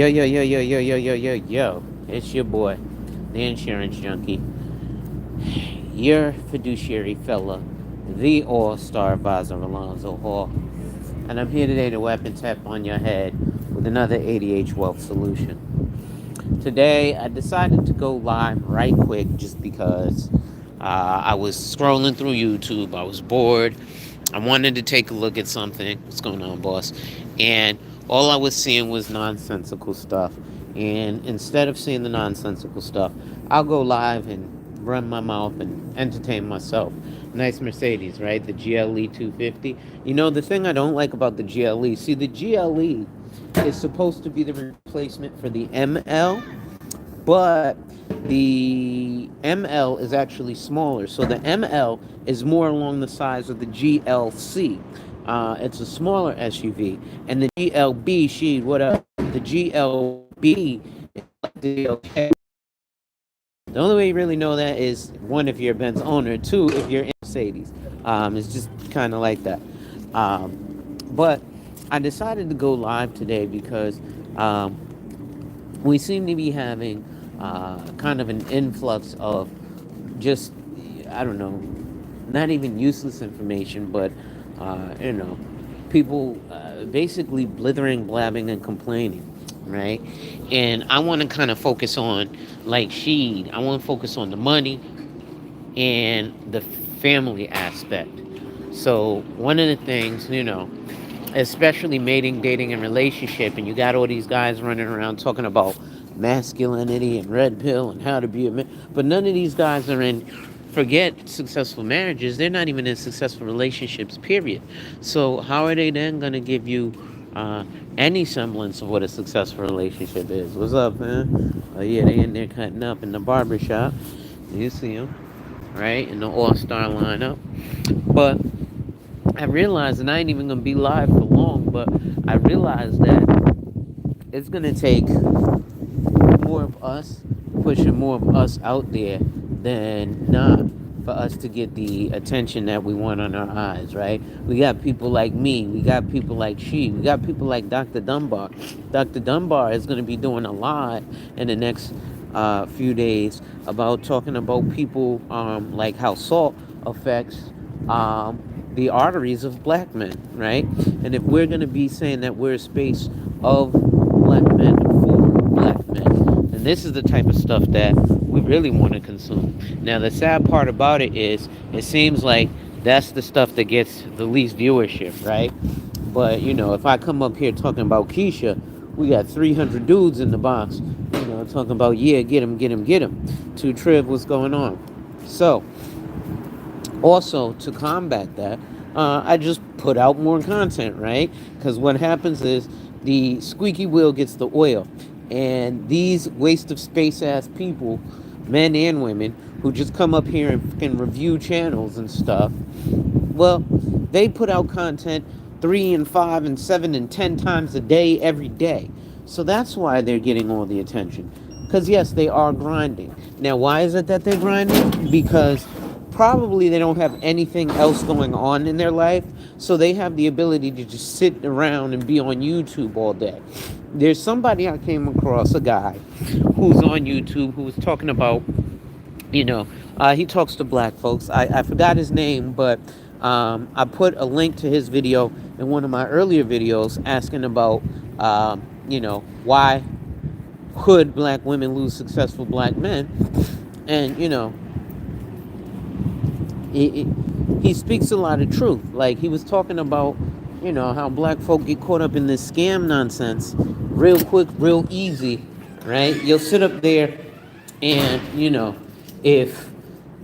Yo, yo, yo, yo, yo, yo, yo, yo, yo. It's your boy, the insurance junkie, your fiduciary fella, the all-star advisor, Alonzo Hall. And I'm here today to weapon tap on your head with another ADH wealth solution. Today, I decided to go live right quick just because I was scrolling through YouTube. I was bored. I wanted to take a look at something. What's going on, boss? And all I was seeing was nonsensical stuff. And instead of seeing the nonsensical stuff, I'll go live and run my mouth and entertain myself. Nice Mercedes, right? The GLE 250. You know, the thing I don't like about the GLE, see, the GLE is supposed to be the replacement for the ML, but the ML is actually smaller. So the ML is more along the size of the GLC. It's a smaller SUV, and the GLB, what up? The GLB is like the GLK. The only way you really know that is one, if you're a Benz owner, two, if you're in Mercedes. It's just kind of like that. But I decided to go live today because we seem to be having kind of an influx of just, I don't know, not even useless information, but, you know, people basically blithering, blabbing, and complaining, right? And I want to kind of focus on, like Sheed, I want to focus on the money and the family aspect. So one of the things, you know, especially mating, dating, and relationship, and you got all these guys running around talking about masculinity and red pill and how to be a man, but none of these guys are in, forget successful marriages, they're not even in successful relationships, period. So how are they then going to give you any semblance of what a successful relationship is? What's up, man? Oh yeah, they in there cutting up in the barber shop. You see them, right, in the all-star lineup. But I realized, and I ain't even gonna be live for long, but I realized that it's gonna take more of us, pushing more of us out there than not, for us to get the attention that we want on our eyes, right? We got people like me, we got people like She, we got people like Dr. Dunbar. Dr. Dunbar is gonna be doing a lot in the next few days about talking about people, like how salt affects the arteries of black men, right? And if we're going to be saying that we're a space of black men for black men, then this is the type of stuff that we really want to consume. Now, the sad part about it is it seems like that's the stuff that gets the least viewership, right? But, you know, if I come up here talking about Keisha, we got 300 dudes in the box, you know, talking about, yeah, get him, get him, get him. To Triv, what's going on? So, also, to combat that, I just put out more content, right? Because what happens is the squeaky wheel gets the oil. And these waste of space ass people, men and women, who just come up here and can review channels and stuff, well, they put out content 3 and 5 and 7 and 10 times a day, every day. So that's why they're getting all the attention. Because, yes, they are grinding. Now, why is it that they're grinding? Because probably they don't have anything else going on in their life, so they have the ability to just sit around and be on YouTube all day. There's somebody I came across, a guy who's on YouTube who was talking about, you know, he talks to black folks. I forgot his name, but I put a link to his video in one of my earlier videos asking about, you know, why could black women lose successful black men? And, you know, he speaks a lot of truth. Like, he was talking about, you know, how black folk get caught up in this scam nonsense real quick, real easy, right? You'll sit up there and, you know, if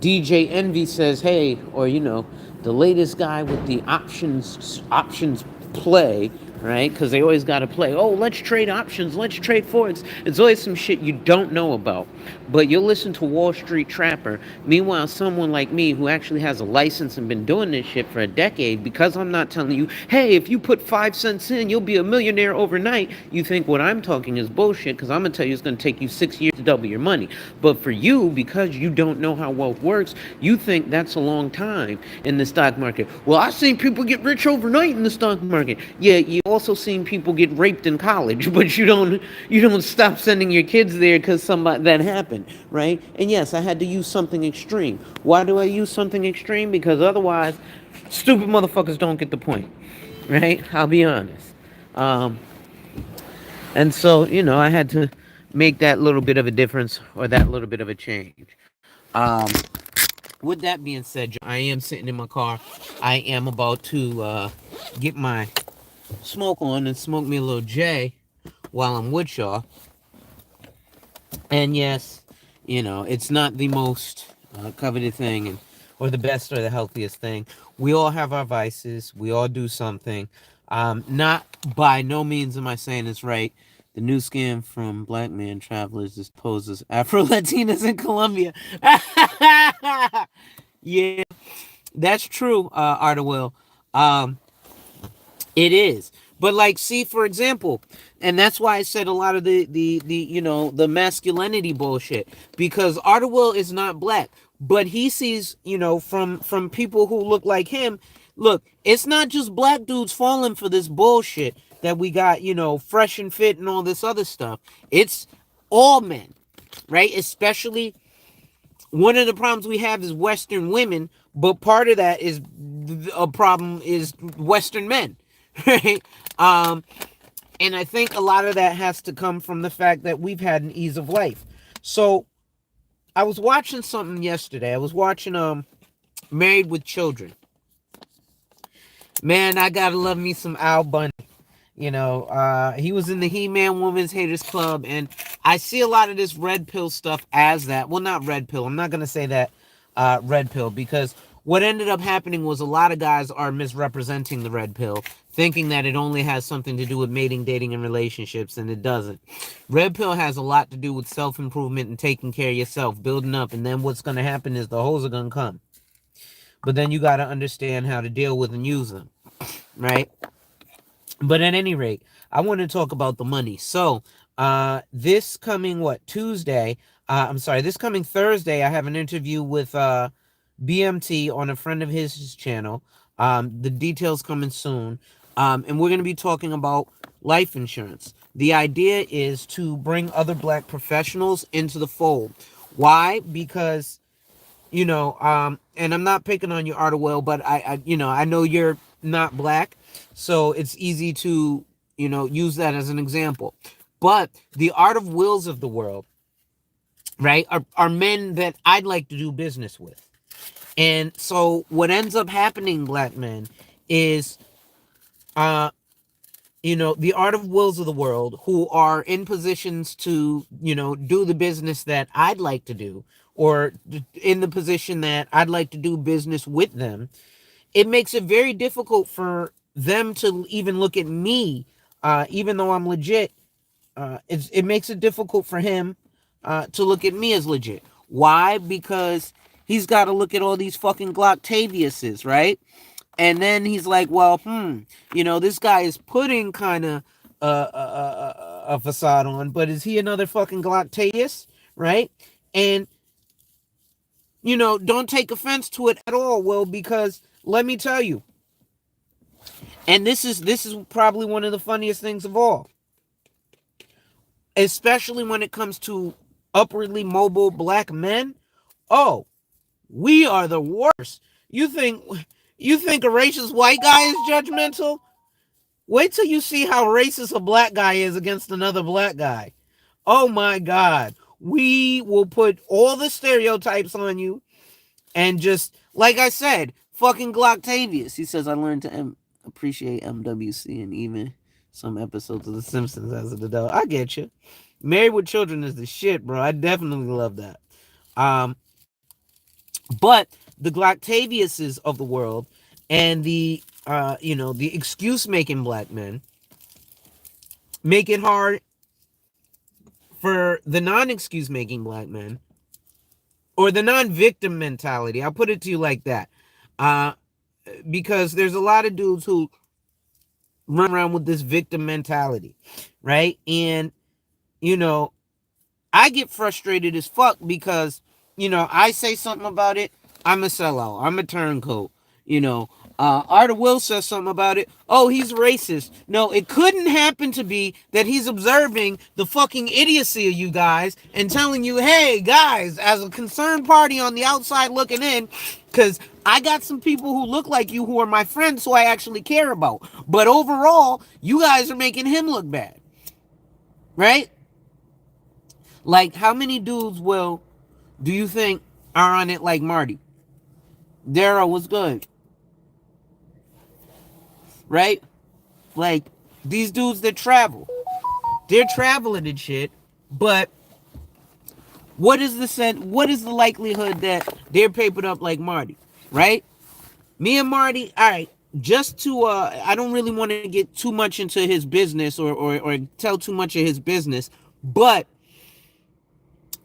DJ Envy says, hey, or, you know, the latest guy with the options play, right? Because they always got to play. Oh, let's trade options. Let's trade forex. It's always some shit you don't know about. But you'll listen to Wall Street Trapper. Meanwhile, someone like me who actually has a license and been doing this shit for a decade, because I'm not telling you, hey, if you put 5 cents in, you'll be a millionaire overnight, you think what I'm talking is bullshit, because I'm going to tell you it's going to take you 6 years to double your money. But for you, because you don't know how wealth works, you think that's a long time in the stock market. Well, I've seen people get rich overnight in the stock market. Yeah, you also seen people get raped in college, but you don't stop sending your kids there because somebody that happened, right? And yes, I had to use something extreme. Why do I use something extreme? Because otherwise, stupid motherfuckers don't get the point, right? I'll be honest. Um, and so, I had to make that little bit of a difference or that little bit of a change. Um, with that being said, I am sitting in my car. I am about to get my smoke on and smoke me a little J while I'm with y'all. And yes, it's not the most coveted thing or the best or the healthiest thing. We all have our vices. We all do something. Not by no means am I saying it's right. The new scam from Black Man Travelers is poses Afro Latinas in Colombia. Yeah, that's true, Arta Will. Um, it is. But like, see, for example, and that's why I said a lot of the masculinity bullshit, because Arta Will is not black, but he sees, from people who look like him. Look, it's not just black dudes falling for this bullshit that we got, fresh and fit and all this other stuff. It's all men, right? Especially one of the problems we have is Western women, but part of that is a problem is Western men, right? Um, and I think a lot of that has to come from the fact that we've had an ease of life. So I was watching something yesterday. I was watching Married with Children. Man, I gotta love me some Al Bundy. He was in the He-Man Women's Haters Club, and I see a lot of this red pill stuff as that. Well, not red pill. I'm not gonna say that red pill, because what ended up happening was a lot of guys are misrepresenting the red pill, thinking that it only has something to do with mating, dating, and relationships, and it doesn't. Red pill has a lot to do with self-improvement and taking care of yourself, building up, and then what's gonna happen is the hoes are gonna come. But then you gotta understand how to deal with and use them, right? But at any rate, I want to talk about the money. So, this coming Tuesday? I'm sorry, this coming Thursday, I have an interview with BMT on a friend of his channel. The details coming soon. And we're going to be talking about life insurance. The idea is to bring other black professionals into the fold. Why? Because and I'm not picking on you, Artawell, but I know you're not black, so it's easy to, use that as an example. But the Art of Wills of the world, right, are men that I'd like to do business with. And so what ends up happening, black men, is, the Art of Wills of the world who are in positions to, do the business that I'd like to do, or in the position that I'd like to do business with them. It makes it very difficult for them to even look at me, even though I'm legit. It makes it difficult for him to look at me as legit. Why? Because he's got to look at all these fucking Glocktaviuses, right? And then he's like, well, this guy is putting kind of a facade on, but is he another fucking Glocktavius, right? And, don't take offense to it at all, Will, because let me tell you, and this is probably one of the funniest things of all, especially when it comes to upwardly mobile black men. Oh, we are the worst. You think a racist white guy is judgmental? Wait till you see how racist a black guy is against another black guy. Oh my God. We will put all the stereotypes on you, and just, like I said, fucking Glocktavius. He says, I learned to appreciate MWC and even some episodes of The Simpsons as an adult. I get you. Married with Children is the shit, bro. I definitely love that. But the Glocktaviuses of the world and the excuse making black men make it hard for the non-excuse making black men, or the non-victim mentality. I'll put it to you like that. Because there's a lot of dudes who run around with this victim mentality, right? And, I get frustrated as fuck because, I say something about it, I'm a sellout, I'm a turncoat, Arda Will says something about it. Oh, he's racist. No, it couldn't happen to be that he's observing the fucking idiocy of you guys and telling you, hey, guys, as a concerned party on the outside looking in, because I got some people who look like you who are my friends who I actually care about. But overall, you guys are making him look bad. Right? Like, how many dudes do you think are on it like Marty? Daryl was good. Right? Like, these dudes that travel, they're traveling and shit, but what is the likelihood that they're papered up like Marty? Right? Me and Marty, all right, just to I don't really want to get too much into his business or tell too much of his business, but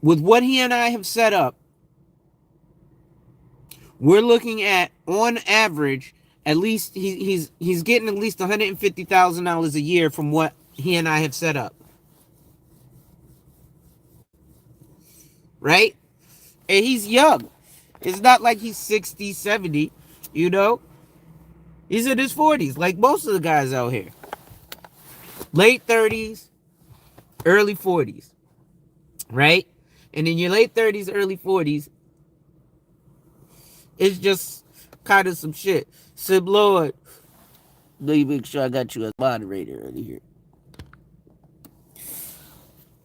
with what he and I have set up, we're looking at, on average, at least he's getting at least $150,000 a year from what he and I have set up. Right? And he's young. It's not like he's 60, 70, you know? He's in his 40s, like most of the guys out here. Late 30s, early 40s. Right? And in your late 30s, early 40s, it's just kind of some shit. Sib Lord, let me make sure I got you as moderator right here.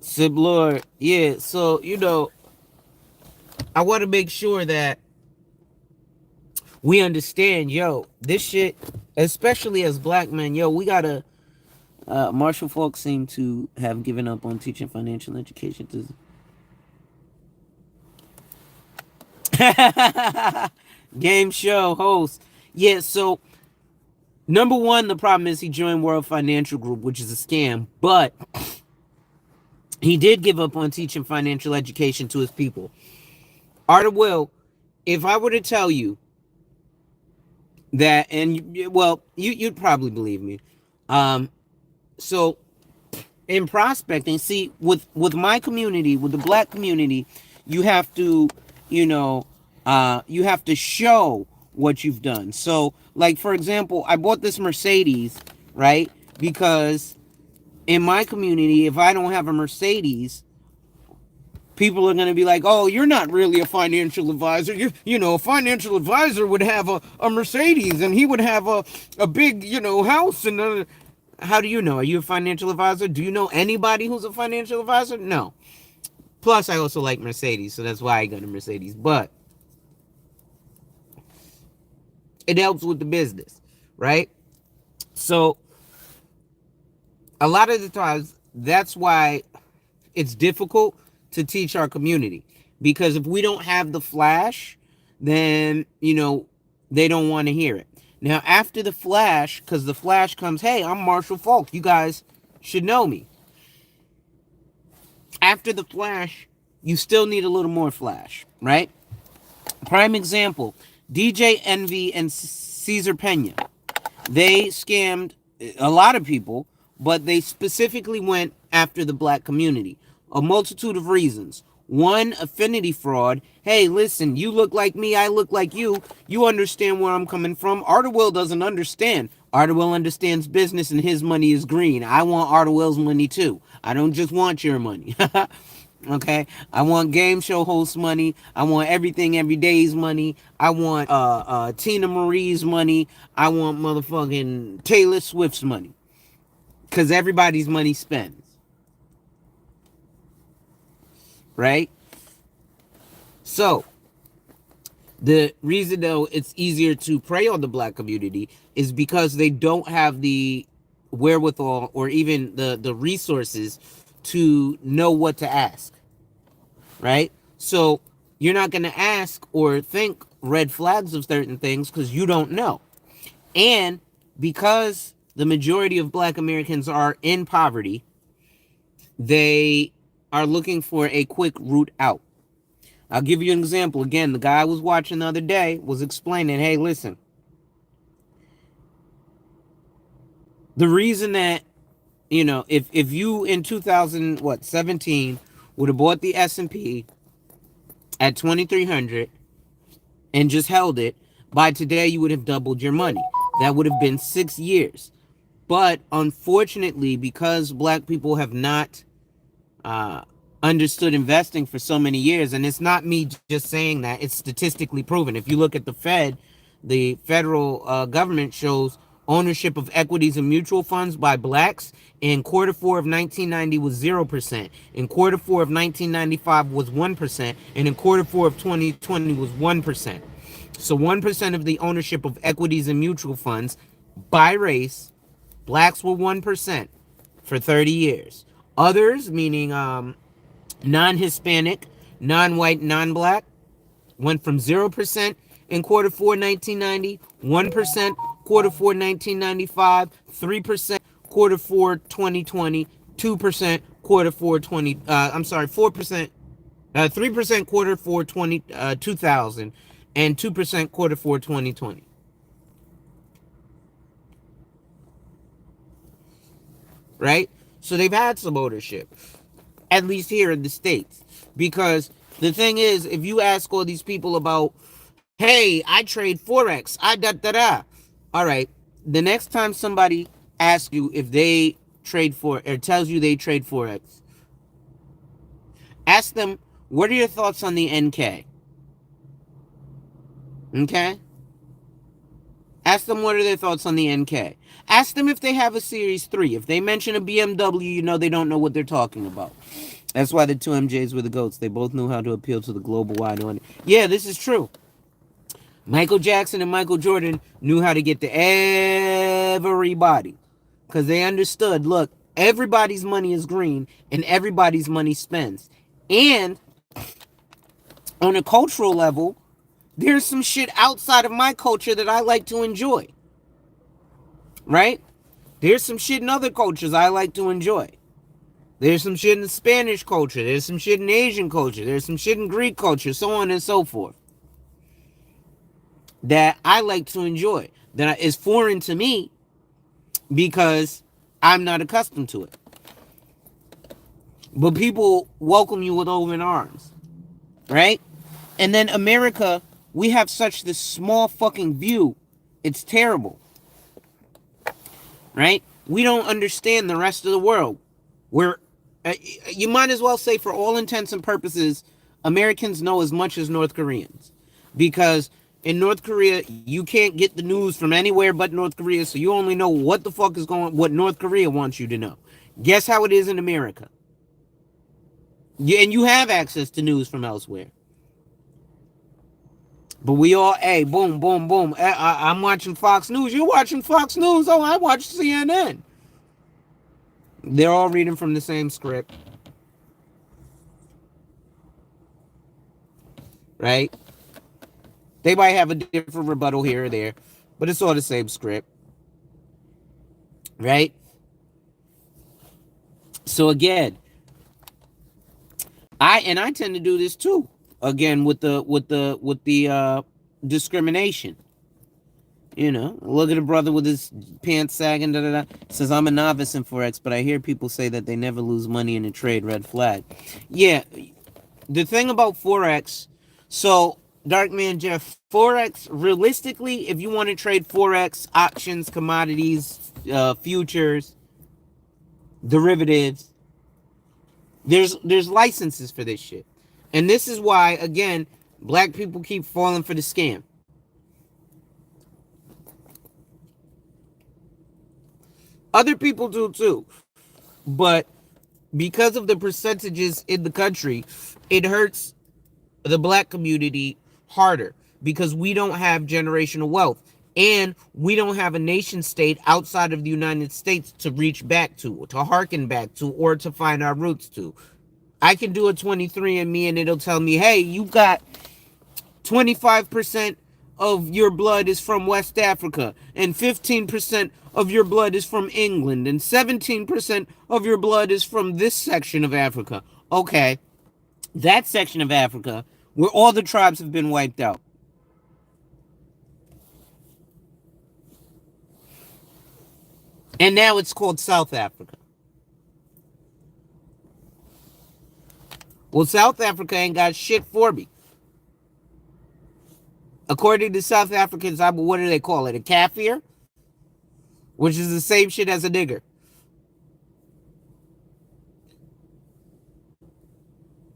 Sib Lord, yeah, so, I want to make sure that we understand, this shit, especially as black men, we gotta, Marshall Falk seemed to have given up on teaching financial education to game show host. Yeah, so number one, the problem is he joined World Financial Group, which is a scam, but he did give up on teaching financial education to his people. Arda Will, if I were to tell you that, and well, you'd probably believe me. So in prospecting, see, with my community, with the black community, you have to, you have to show what you've done. So, like, for example, I bought this Mercedes, right? Because in my community, if I don't have a Mercedes, people are going to be like, oh, you're not really a financial advisor. A financial advisor would have a Mercedes and he would have a big, house. And how do you know? Are you a financial advisor? Do you know anybody who's a financial advisor? No. Plus, I also like Mercedes, so that's why I got a Mercedes. But it helps with the business, right? So a lot of the times, that's why it's difficult to teach our community. Because if we don't have the flash, then, they don't want to hear it. Now, after the flash, because the flash comes, hey, I'm Marshall Falk. You guys should know me. After the flash, you still need a little more flash, right? Prime example, DJ Envy and Cesar Pena. They scammed a lot of people, but they specifically went after the black community. A multitude of reasons. One, affinity fraud. Hey, listen, you look like me, I look like you. You understand where I'm coming from. Arda Will doesn't understand. Arda Will understands business and his money is green. I want Arda Will's money too. I don't just want your money. Okay? I want game show host money. I want everything every day's money. I want Tina Marie's money. I want motherfucking Taylor Swift's money. Because everybody's money spends. Right? So, the reason, though, it's easier to prey on the black community is because they don't have the wherewithal or even the resources to know what to ask. Right? So, you're not going to ask or think red flags of certain things because you don't know. And because the majority of black Americans are in poverty, they are looking for a quick route out. I'll give you an example. Again, the guy I was watching the other day was explaining, hey, listen, the reason that, if you in 2017 would have bought the S&P at 2,300 and just held it, By today, you would have doubled your money. That would have been 6 years. But unfortunately, because black people have not uh, understood investing for so many years, and it's not me just saying that, it's statistically proven. If you look at the federal government shows ownership of equities and mutual funds by blacks in quarter four of 1990 was 0%, in quarter four of 1995 was 1%, and in quarter four of 2020 was 1%. So 1% of the ownership of equities and mutual funds by race, blacks were 1% for 30 years. Others, meaning non-Hispanic, non-white, non-black, went from 0% in quarter four 1990, 1% quarter four 1995, 3% quarter four 2020, 2% quarter four 20, I'm sorry, 4%, 3% quarter four 2000, and 2% quarter four 2020. Right? So they've had some ownership, at least here in the States. Because the thing is, if you ask all these people about, hey, I trade Forex, I da da da. All right. The next time somebody asks you if they trade for or tells you they trade Forex, ask them, what are your thoughts on the NK? Okay? Ask them what are their thoughts on the NK. Ask them if they have a Series 3. If they mention a BMW, you know they don't know what they're talking about. That's why the two MJs were the GOATs. They both knew how to appeal to the global wide audience. Yeah, this is true. Michael Jackson and Michael Jordan knew how to get to everybody because they understood, look, everybody's money is green and everybody's money spends. And on a cultural level, there's some shit outside of my culture that I like to enjoy. Right? There's some shit in other cultures I like to enjoy. There's some shit in the Spanish culture. There's some shit in Asian culture. There's some shit in Greek culture, so on and so forth, that I like to enjoy, that is foreign to me because I'm not accustomed to it. But people welcome you with open arms, right? And then America, we have such this small fucking view. It's terrible, right? We don't understand the rest of the world. We're, you might as well say, for all intents and purposes, Americans know as much as North Koreans. Because in North Korea, you can't get the news from anywhere but North Korea, so you only know what the fuck is going, what North Korea wants you to know. Guess how it is in America? Yeah, and you have access to news from elsewhere. But we all, hey, boom, boom, boom. I'm watching Fox News. You're watching Fox News. Oh, I watch CNN. They're all reading from the same script. Right? They might have a different rebuttal here or there, but it's all the same script. Right? So again, I tend to do this too. Again, with the discrimination. You know, look at a brother with his pants sagging, da da da. Says, I'm a novice in Forex, but I hear people say that they never lose money in a trade, red flag. Yeah, the thing about Forex, so, Dark Man Jeff, Forex, realistically, if you want to trade Forex, options, commodities, futures, derivatives, there's licenses for this shit. And this is why, again, black people keep falling for the scam. Other people do too. But because of the percentages in the country, it hurts the black community harder because we don't have generational wealth and we don't have a nation state outside of the United States to reach back to harken back to, or to find our roots to. I can do a 23andMe and it'll tell me, hey, you got 25% of your blood is from West Africa, and 15% of your blood is from England, and 17% of your blood is from this section of Africa. Okay, that section of Africa where all the tribes have been wiped out. And now it's called South Africa. Well, South Africa ain't got shit for me. According to South Africans, what do they call it? A Kaffir? Which is the same shit as a nigger.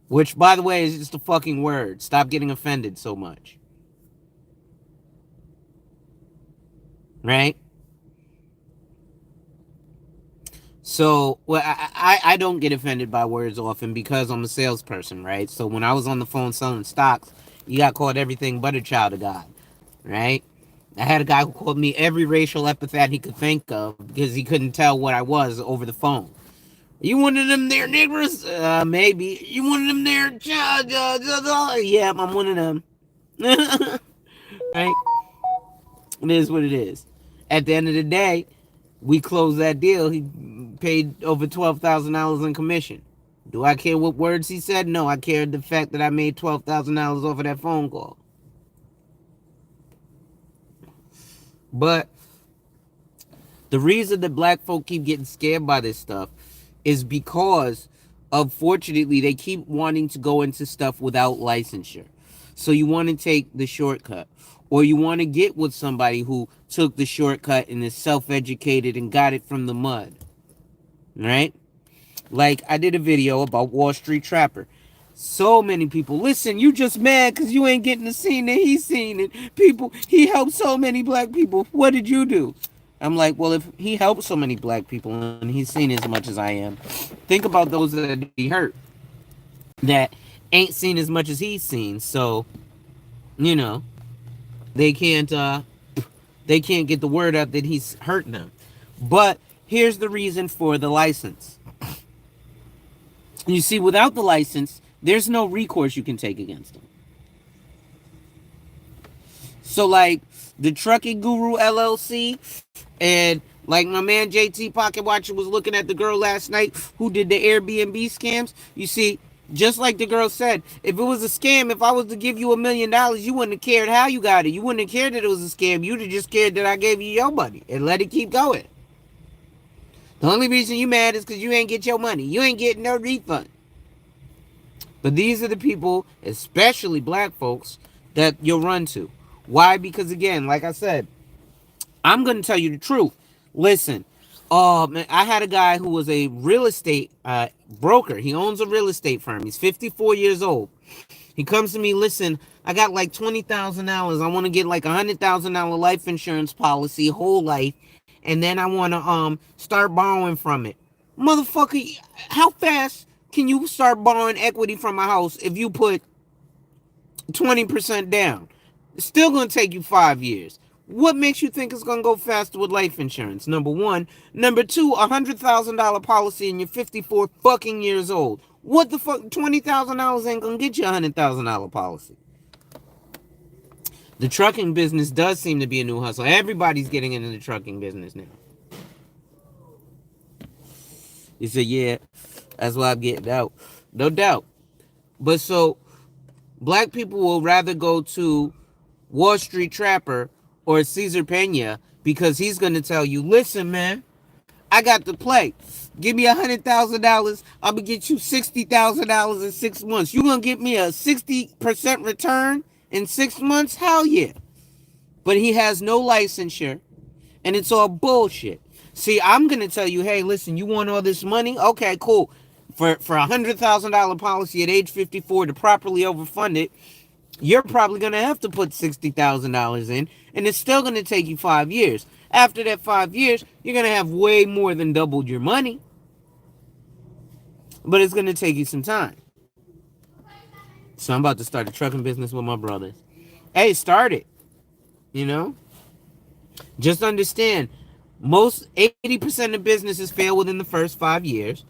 Which, by the way, is just a fucking word. Stop getting offended so much. Right? So, well, I don't get offended by words often because I'm a salesperson, right? So when I was on the phone selling stocks, you got called everything but a child of God, right? I had a guy who called me every racial epithet he could think of because he couldn't tell what I was over the phone. You one of them there niggers? Maybe. You one of them there? Yeah, I'm one of them. Right? It is what it is. At the end of the day, we closed that deal. He paid over $12,000 in commission. Do I care what words he said? No, I cared the fact that I made $12,000 off of that phone call. But the reason that black folk keep getting scared by this stuff is because, unfortunately, they keep wanting to go into stuff without licensure. So you want to take the shortcut, or you want to get with somebody who took the shortcut and is self-educated and got it from the mud, right? Like, I did a video about Wall Street Trapper. So many people, listen, you just mad because you ain't getting to see that he's seen it. People, he helped so many black people. What did you do? I'm like, well, if he helped so many black people and he's seen as much as I am, think about those that he hurt that ain't seen as much as he's seen. So, you know, they can't get the word out that he's hurting them. But here's the reason for the license. You see, without the license, there's no recourse you can take against them. So, like, the Trucking Guru LLC, and like my man JT Pocket Watcher was looking at the girl last night who did the Airbnb scams. You see, just like the girl said, if it was a scam, if I was to give you $1,000,000, you wouldn't have cared how you got it. You wouldn't have cared that it was a scam. You'd have just cared that I gave you your money and let it keep going. The only reason you mad is because you ain't get your money. You ain't getting no refund. But these are the people, especially black folks, that you'll run to. Why? Because, again, like I said, I'm going to tell you the truth. Listen, man, I had a guy who was a real estate broker. He owns a real estate firm. He's 54 years old. He comes to me, listen, I got like $20,000. I want to get like $100,000 life insurance policy, whole life, and then I want to start borrowing from it. Motherfucker, how fast can you start borrowing equity from a house if you put 20% down? It's still going to take you 5 years. What makes you think it's going to go faster with life insurance? Number one. Number two, $100,000 policy and you're 54 fucking years old. What the fuck? $20,000 ain't going to get you a $100,000 policy. The trucking business does seem to be a new hustle. Everybody's getting into the trucking business now. You say, yeah, that's why I'm getting out. No doubt. But so, black people will rather go to Wall Street Trapper or Cesar Pena because he's going to tell you, listen, man, I got the play. Give me $100,000. I'm going to get you $60,000 in 6 months. You going to get me a 60% return in 6 months? Hell yeah. But he has no licensure, and it's all bullshit. See, I'm going to tell you, hey, listen, you want all this money? Okay, cool. For a $100,000 policy at age 54 to properly overfund it, you're probably going to have to put $60,000 in, and it's still going to take you 5 years. After that 5 years, you're going to have way more than doubled your money. But it's going to take you some time. So I'm about to start a trucking business with my brothers. Hey, start it. You know? Just understand, most 80% of businesses fail within the first 5 years.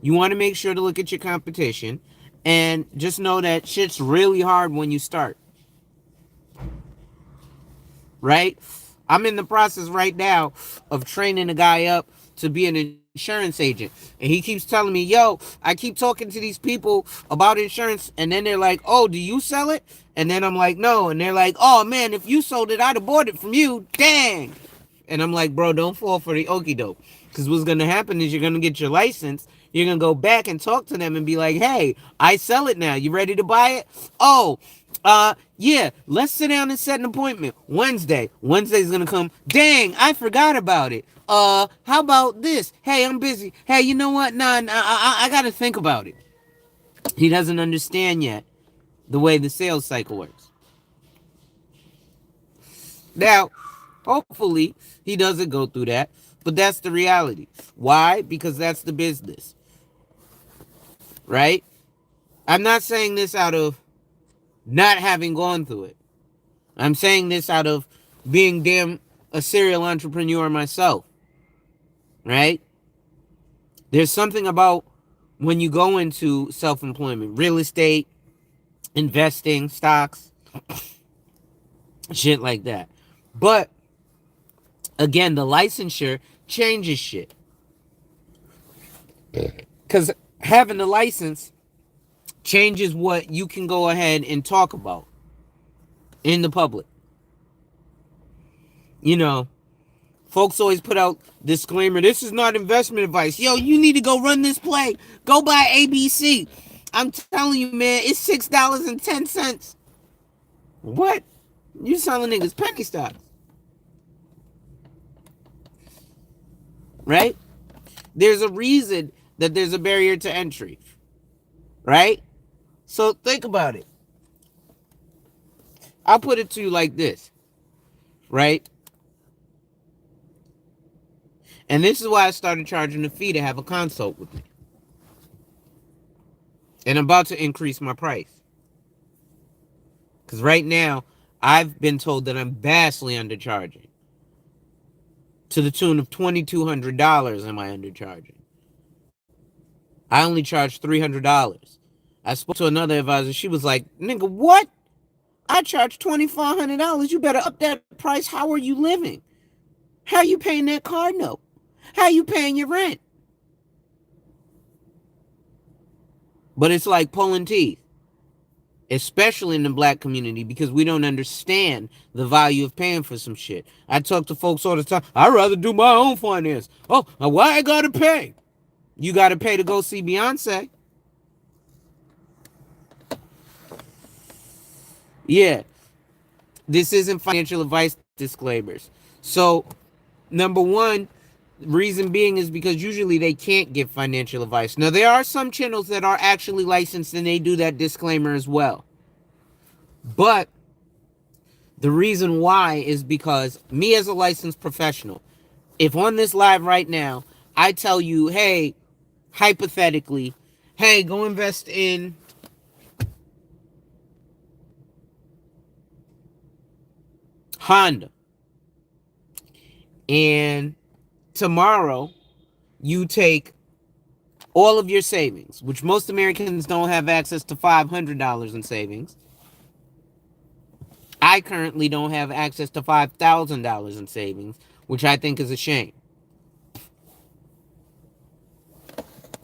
You want to make sure to look at your competition. And just know that shit's really hard when you start. Right? I'm in the process right now of training a guy up to be an insurance agent. And he keeps telling me, yo, I keep talking to these people about insurance. And then they're like, oh, do you sell it? And then I'm like, no. And they're like, oh, man, if you sold it, I'd have bought it from you. Dang. And I'm like, bro, don't fall for the okie doke. Because what's going to happen is you're going to get your license. You're going to go back and talk to them and be like, hey, I sell it now. You ready to buy it? Oh, Yeah, let's sit down and set an appointment. Wednesday. Wednesday's gonna come. Dang, I forgot about it. How about this? Hey, I'm busy. Hey, you know what? Nah, I gotta think about it. He doesn't understand yet the way the sales cycle works. Now, hopefully, he doesn't go through that, but that's the reality. Why? Because that's the business, right? I'm not saying this out of not having gone through it. I'm saying this out of being damn a serial entrepreneur myself, right? There's something about when you go into self-employment, real estate, investing, stocks, shit like that. But again, the licensure changes shit. Because having the license changes what you can go ahead and talk about in the public. You know, folks always put out disclaimer, this is not investment advice. Yo, you need to go run this play. Go buy ABC. I'm telling you, man, it's $6.10. What? You selling niggas penny stocks. Right? There's a reason that there's a barrier to entry. Right? So think about it. I'll put it to you like this. Right? And this is why I started charging a fee to have a consult with me. And I'm about to increase my price. Because right now, I've been told that I'm vastly undercharging. To the tune of $2,200 am I undercharging. I only charge $300. I spoke to another advisor. She was like, nigga, what? I charge $2,400. You better up that price. How are you living? How are you paying that car note? How are you paying your rent? But it's like pulling teeth. Especially in the black community, because we don't understand the value of paying for some shit. I talk to folks all the time. I'd rather do my own finance. Oh, why I gotta pay? You gotta pay to go see Beyonce. Yeah. This isn't financial advice disclaimers. So, number one, reason being is because usually they can't give financial advice. Now, there are some channels that are actually licensed and they do that disclaimer as well. But the reason why is because me as a licensed professional, if on this live right now, I tell you, hey, hypothetically, hey, go invest in Honda. And tomorrow, you take all of your savings, which most Americans don't have access to $500 in savings. I currently don't have access to $5,000 in savings, which I think is a shame.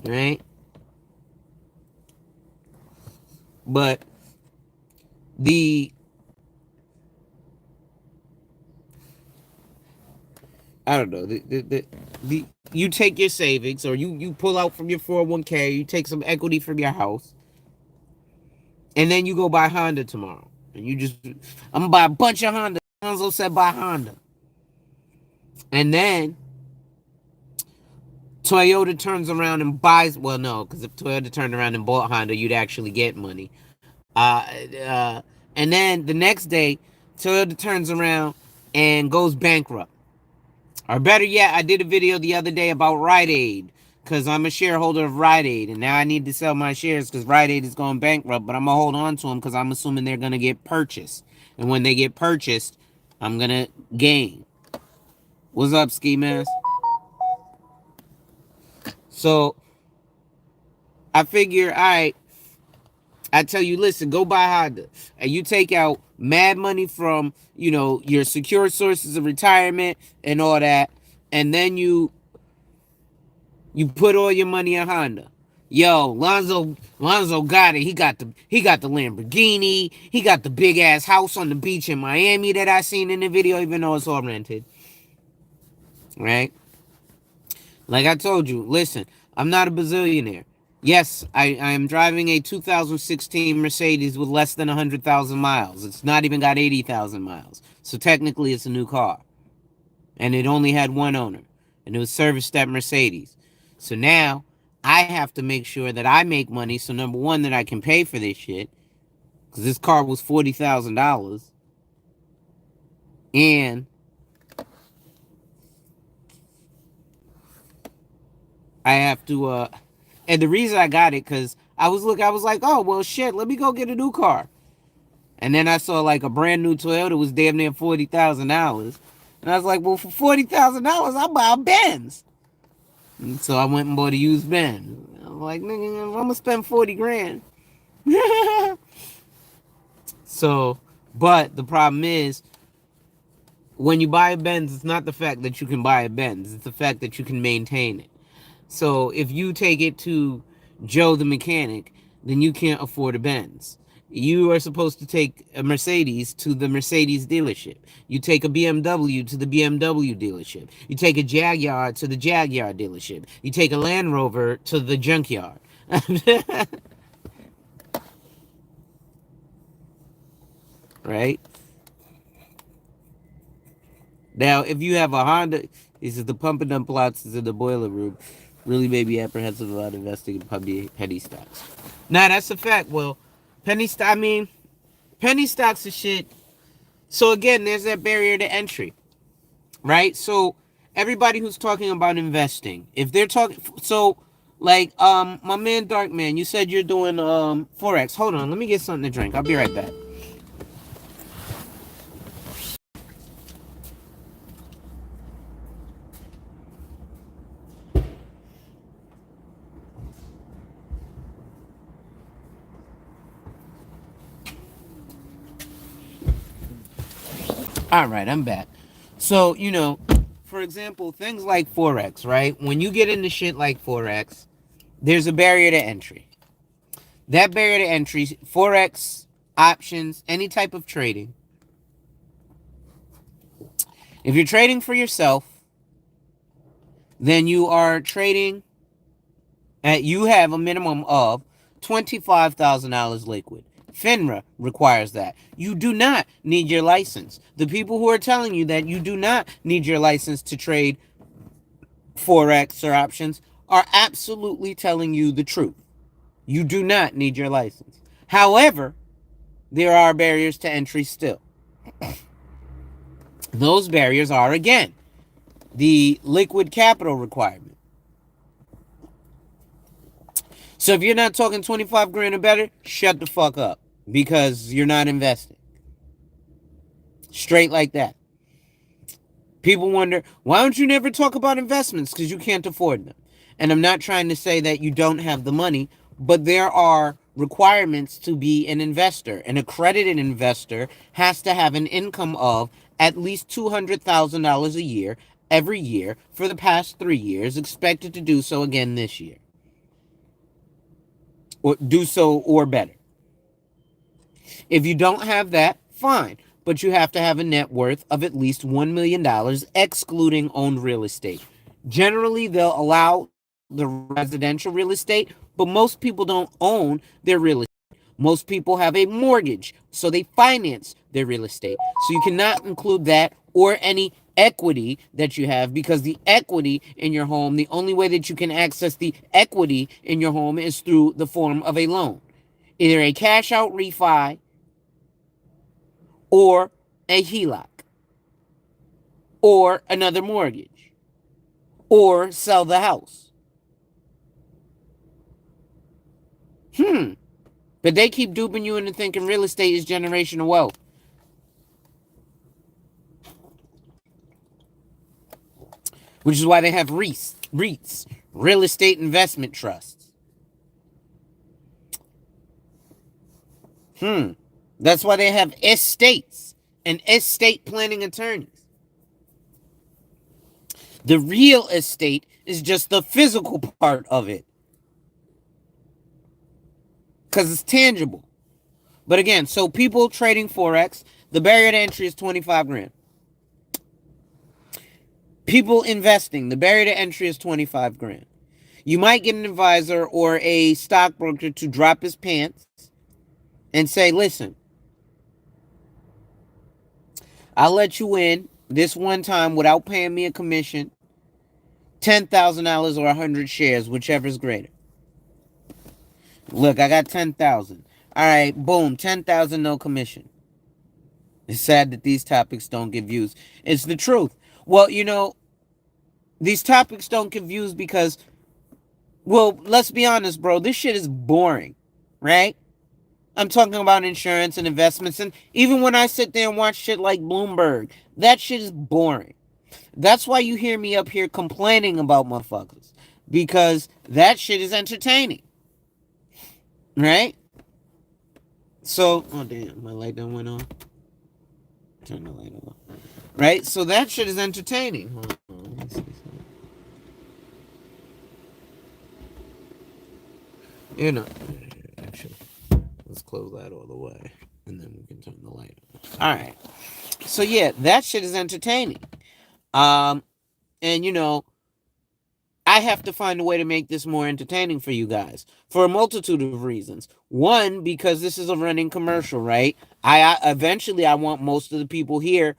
Right? But I don't know, you take your savings, or you pull out from your 401k, you take some equity from your house, and then you go buy Honda tomorrow. And I'm gonna buy a bunch of Honda. Alonzo said buy Honda. And then Toyota turns around and buys, well, no, because if Toyota turned around and bought Honda, you'd actually get money. And then the next day, Toyota turns around and goes bankrupt. Or better yet, I did a video the other day about Rite Aid, because I'm a shareholder of Rite Aid, and now I need to sell my shares because Rite Aid is going bankrupt, but I'm going to hold on to them because I'm assuming they're going to get purchased. And when they get purchased, I'm going to gain. What's up, Ski Mask? So, I figure, all right, I tell you, listen, go buy Honda. And you take out mad money from, your secure sources of retirement and all that. And then you put all your money in Honda. Yo, Alonzo got it. He got the Lamborghini. He got the big ass house on the beach in Miami that I seen in the video, even though it's all rented. Right? Like I told you, listen, I'm not a bazillionaire. Yes, I am driving a 2016 Mercedes with less than 100,000 miles. It's not even got 80,000 miles. So technically it's a new car. And it only had one owner. And it was serviced at Mercedes. So now I have to make sure that I make money. So number one, that I can pay for this shit. Because this car was $40,000. And I have to, and the reason I got it, because I was like, oh, well, shit, let me go get a new car. And then I saw like a brand new Toyota was damn near $40,000. And I was like, well, for $40,000, I'll buy a Benz. And so I went and bought a used Benz. I'm like, nigga, I'm gonna spend 40 grand. So, but the problem is, when you buy a Benz, it's not the fact that you can buy a Benz, it's the fact that you can maintain it. So if you take it to Joe the mechanic, then you can't afford a Benz. You are supposed to take a Mercedes to the Mercedes dealership. You take a BMW to the BMW dealership. You take a Jaguar to the Jaguar dealership. You take a Land Rover to the junkyard. Right? Now, if you have a Honda, this is the pump and dump plots is in the boiler room. Really made me apprehensive about investing in penny stocks. Now, that's a fact. Well, penny stocks is shit. So again, there's that barrier to entry, right? So everybody who's talking about investing, if they're talking, so like my man Darkman, you said you're doing forex. Hold on, let me get something to drink. I'll be right back. All right, I'm back. So, for example, things like Forex, right? When you get into shit like Forex, there's a barrier to entry. That barrier to entry, Forex, options, any type of trading. If you're trading for yourself, then you are trading you have a minimum of $25,000 liquid. FINRA requires that. You do not need your license. The people who are telling you that you do not need your license to trade Forex or options are absolutely telling you the truth. You do not need your license. However, there are barriers to entry still. Those barriers are, again, the liquid capital requirement. So if you're not talking 25 grand or better, shut the fuck up, because you're not investing. Straight like that. People wonder, why don't you never talk about investments? Because you can't afford them. And I'm not trying to say that you don't have the money, but there are requirements to be an investor. An accredited investor has to have an income of at least $200,000 a year every year for the past 3 years, expected to do so again this year. Or do so or better. If you don't have that, fine. But you have to have a net worth of at least $1 million, excluding owned real estate. Generally, they'll allow the residential real estate, but most people don't own their real estate. Most people have a mortgage, so they finance their real estate. So you cannot include that or any equity that you have, because the equity in your home, the only way that you can access the equity in your home is through the form of a loan. Either a cash out refi or a HELOC or another mortgage or sell the house. But they keep duping you into thinking real estate is generational wealth. Which is why they have REITs, real estate investment trusts. That's why they have estates and estate planning attorneys. The real estate is just the physical part of it, because it's tangible. But again, so people trading Forex, the barrier to entry is 25 grand. People investing, the barrier to entry is 25 grand. You might get an advisor or a stockbroker to drop his pants and say, listen, I'll let you in this one time without paying me a commission, $10,000 or 100 shares, whichever is greater. Look, I got 10,000. All right, boom, 10,000, no commission. It's sad that these topics don't get views. It's the truth. Well, these topics don't get views because, well, let's be honest, bro. This shit is boring, right? I'm talking about insurance and investments. And even when I sit there and watch shit like Bloomberg, that shit is boring. That's why you hear me up here complaining about motherfuckers. Because that shit is entertaining. Right? So, oh damn, my light done went on. Turn the light on. Right? So that shit is entertaining. Hold on, let me see something. Actually, let's close that all the way. And then we can turn the light on. Alright. So yeah, that shit is entertaining. And I have to find a way to make this more entertaining for you guys for a multitude of reasons. One, because this is a running commercial, right? I eventually I want most of the people here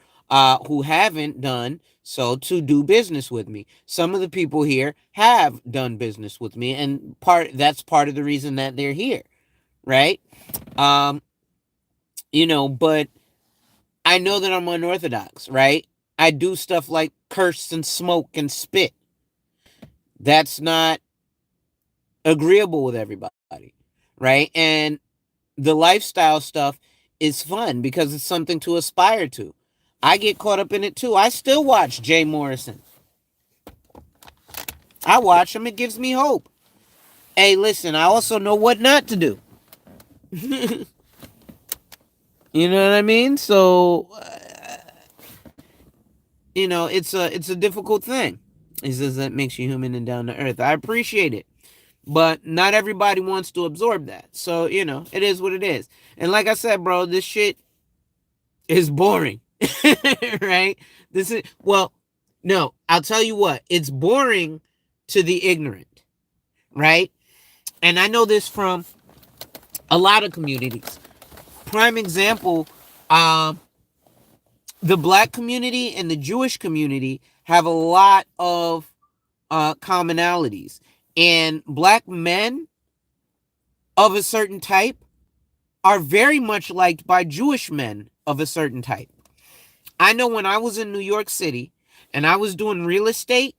who haven't done so to do business with me. Some of the people here have done business with me, and that's part of the reason that they're here, right? But I know that I'm unorthodox, right? I do stuff like curse and smoke and spit. That's not agreeable with everybody, right? And the lifestyle stuff is fun because it's something to aspire to. I get caught up in it too. I still watch Jay Morrison. I watch him. It gives me hope. Hey, listen, I also know what not to do. You know what I mean? So, it's a difficult thing. He says that makes you human and down to earth. I appreciate it. But not everybody wants to absorb that. So, it is what it is. And like I said, bro, this shit is boring. Right? No, I'll tell you what. It's boring to the ignorant. Right? And I know this from a lot of communities. Prime example, the black community and the Jewish community have a lot of commonalities. And black men of a certain type are very much liked by Jewish men of a certain type. I know when I was in New York City and I was doing real estate,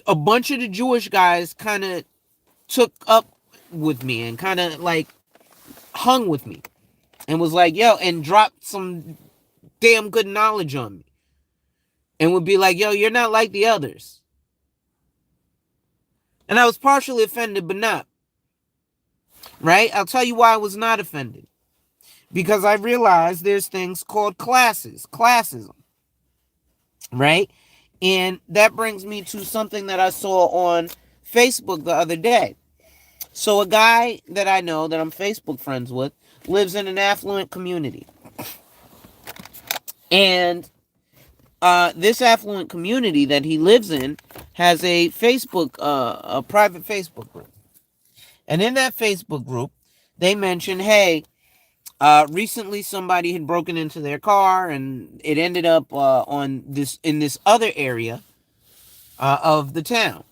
a bunch of the Jewish guys kind of took up with me and kind of like hung with me and was like, yo, and dropped some damn good knowledge on me and would be like, yo, you're not like the others. And I was partially offended, but not. Right? I'll tell you why I was not offended. Because I realized there's things called classism. Right? And that brings me to something that I saw on Facebook the other day. So a guy that I know that I'm Facebook friends with lives in an affluent community. And this affluent community that he lives in has a private Facebook group. And in that Facebook group, they mentioned, hey, recently somebody had broken into their car and it ended up in this other area of the town.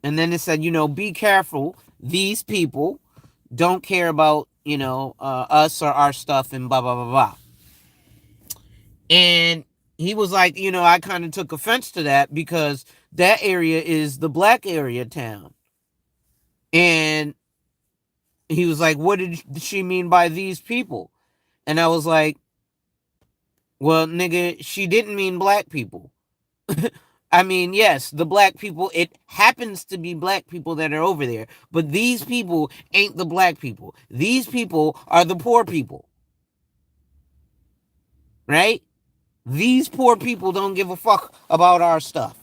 And then it said, be careful. These people don't care about, us or our stuff and blah, blah, blah, blah. And he was like, I kind of took offense to that because that area is the black area town. And he was like, what did she mean by these people? And I was like, well, nigga, she didn't mean black people. I mean, yes, the black people, it happens to be black people that are over there, but these people ain't the black people. These people are the poor people. Right? These poor people don't give a fuck about our stuff.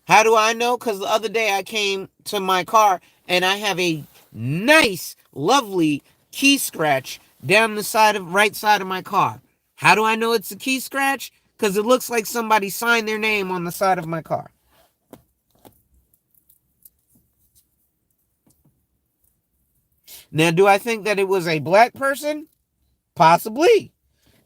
How do I know? Because the other day I came to my car and I have a nice, lovely key scratch down the right side of my car. How do I know it's a key scratch? Because it looks like somebody signed their name on the side of my car. Now, do I think that it was a black person? Possibly.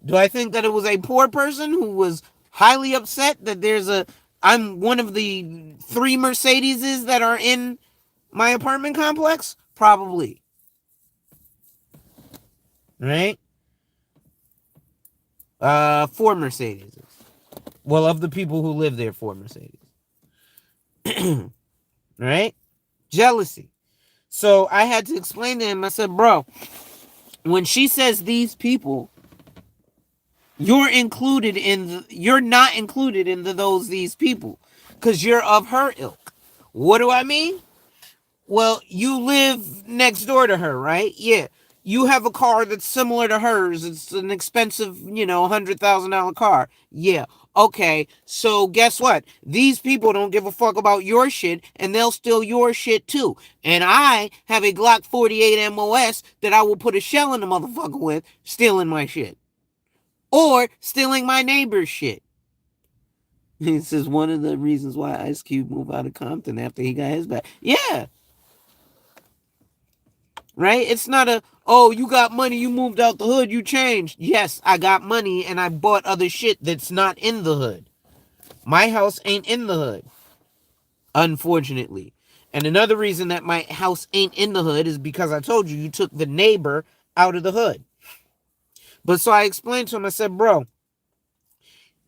Do I think that it was a poor person who was highly upset that I'm one of the 3 Mercedeses that are in my apartment complex? Probably. Right? 4 Mercedeses. Well, of the people who live there, 4 Mercedes. Right? Jealousy. So I had to explain to him, I said, bro, when she says these people, you're not included in these people because you're of her ilk. What do I mean? Well, you live next door to her, right? Yeah. You have a car that's similar to hers. It's an expensive, $100,000 car. Yeah. Okay. So guess what? These people don't give a fuck about your shit and they'll steal your shit too. And I have a Glock 48 MOS that I will put a shell in the motherfucker with, stealing my shit. Or stealing my neighbor's shit. This is one of the reasons why Ice Cube moved out of Compton after he got his back. Yeah. Right? It's not you got money, you moved out the hood, you changed. Yes, I got money and I bought other shit that's not in the hood. My house ain't in the hood, unfortunately. And another reason that my house ain't in the hood is because I told you took the neighbor out of the hood. But so I explained to him, I said, bro,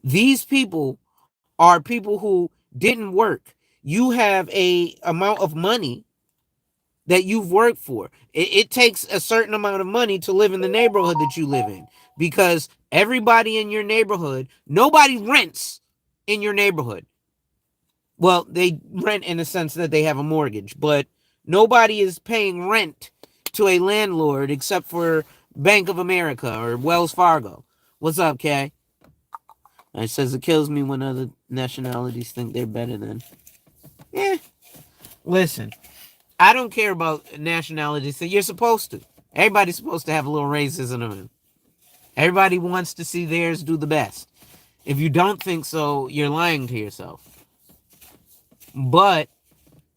these people are people who didn't work. You have a amount of money that you've worked for. It takes a certain amount of money to live in the neighborhood that you live in because everybody in your neighborhood, nobody rents in your neighborhood. Well, they rent in the sense that they have a mortgage, but nobody is paying rent to a landlord except for Bank of America or Wells Fargo. What's up, Kay? It says it kills me when other nationalities think they're better than. Yeah. Listen, I don't care about nationalities. So you're supposed to. Everybody's supposed to have a little racism in them. Everybody wants to see theirs do the best. If you don't think so, you're lying to yourself. But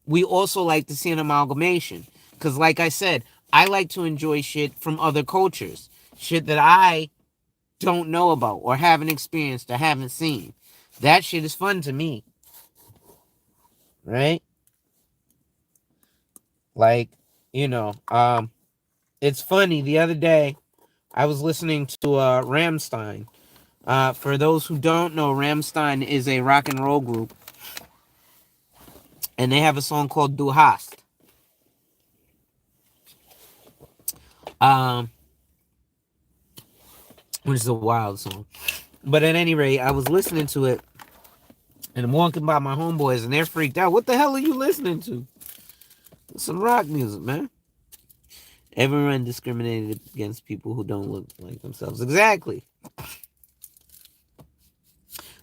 we also like to see an amalgamation. Because like I said, I like to enjoy shit from other cultures. Shit that I don't know about or haven't experienced or haven't seen. That shit is fun to me. Right? Like, it's funny. The other day, I was listening to Rammstein. For those who don't know, Rammstein is a rock and roll group. And they have a song called Du Hast. Which is a wild song. But at any rate, I was listening to it. And I'm walking by my homeboys and they're freaked out. What the hell are you listening to? Some rock music, man. Everyone discriminated against people who don't look like themselves. Exactly.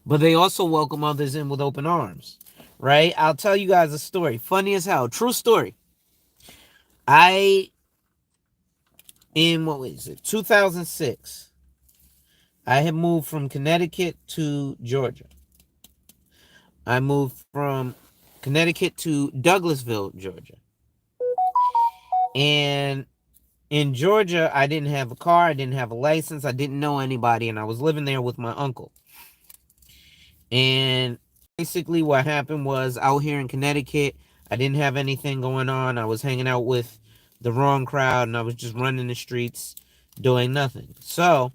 But they also welcome others in with open arms. Right? I'll tell you guys a story. Funny as hell. True story. In 2006, I had moved from Connecticut to Georgia. I moved from Connecticut to Douglasville, Georgia. And in Georgia, I didn't have a car. I didn't have a license. I didn't know anybody. And I was living there with my uncle. And basically what happened was out here in Connecticut, I didn't have anything going on. I was hanging out with the wrong crowd and I was just running the streets doing nothing. So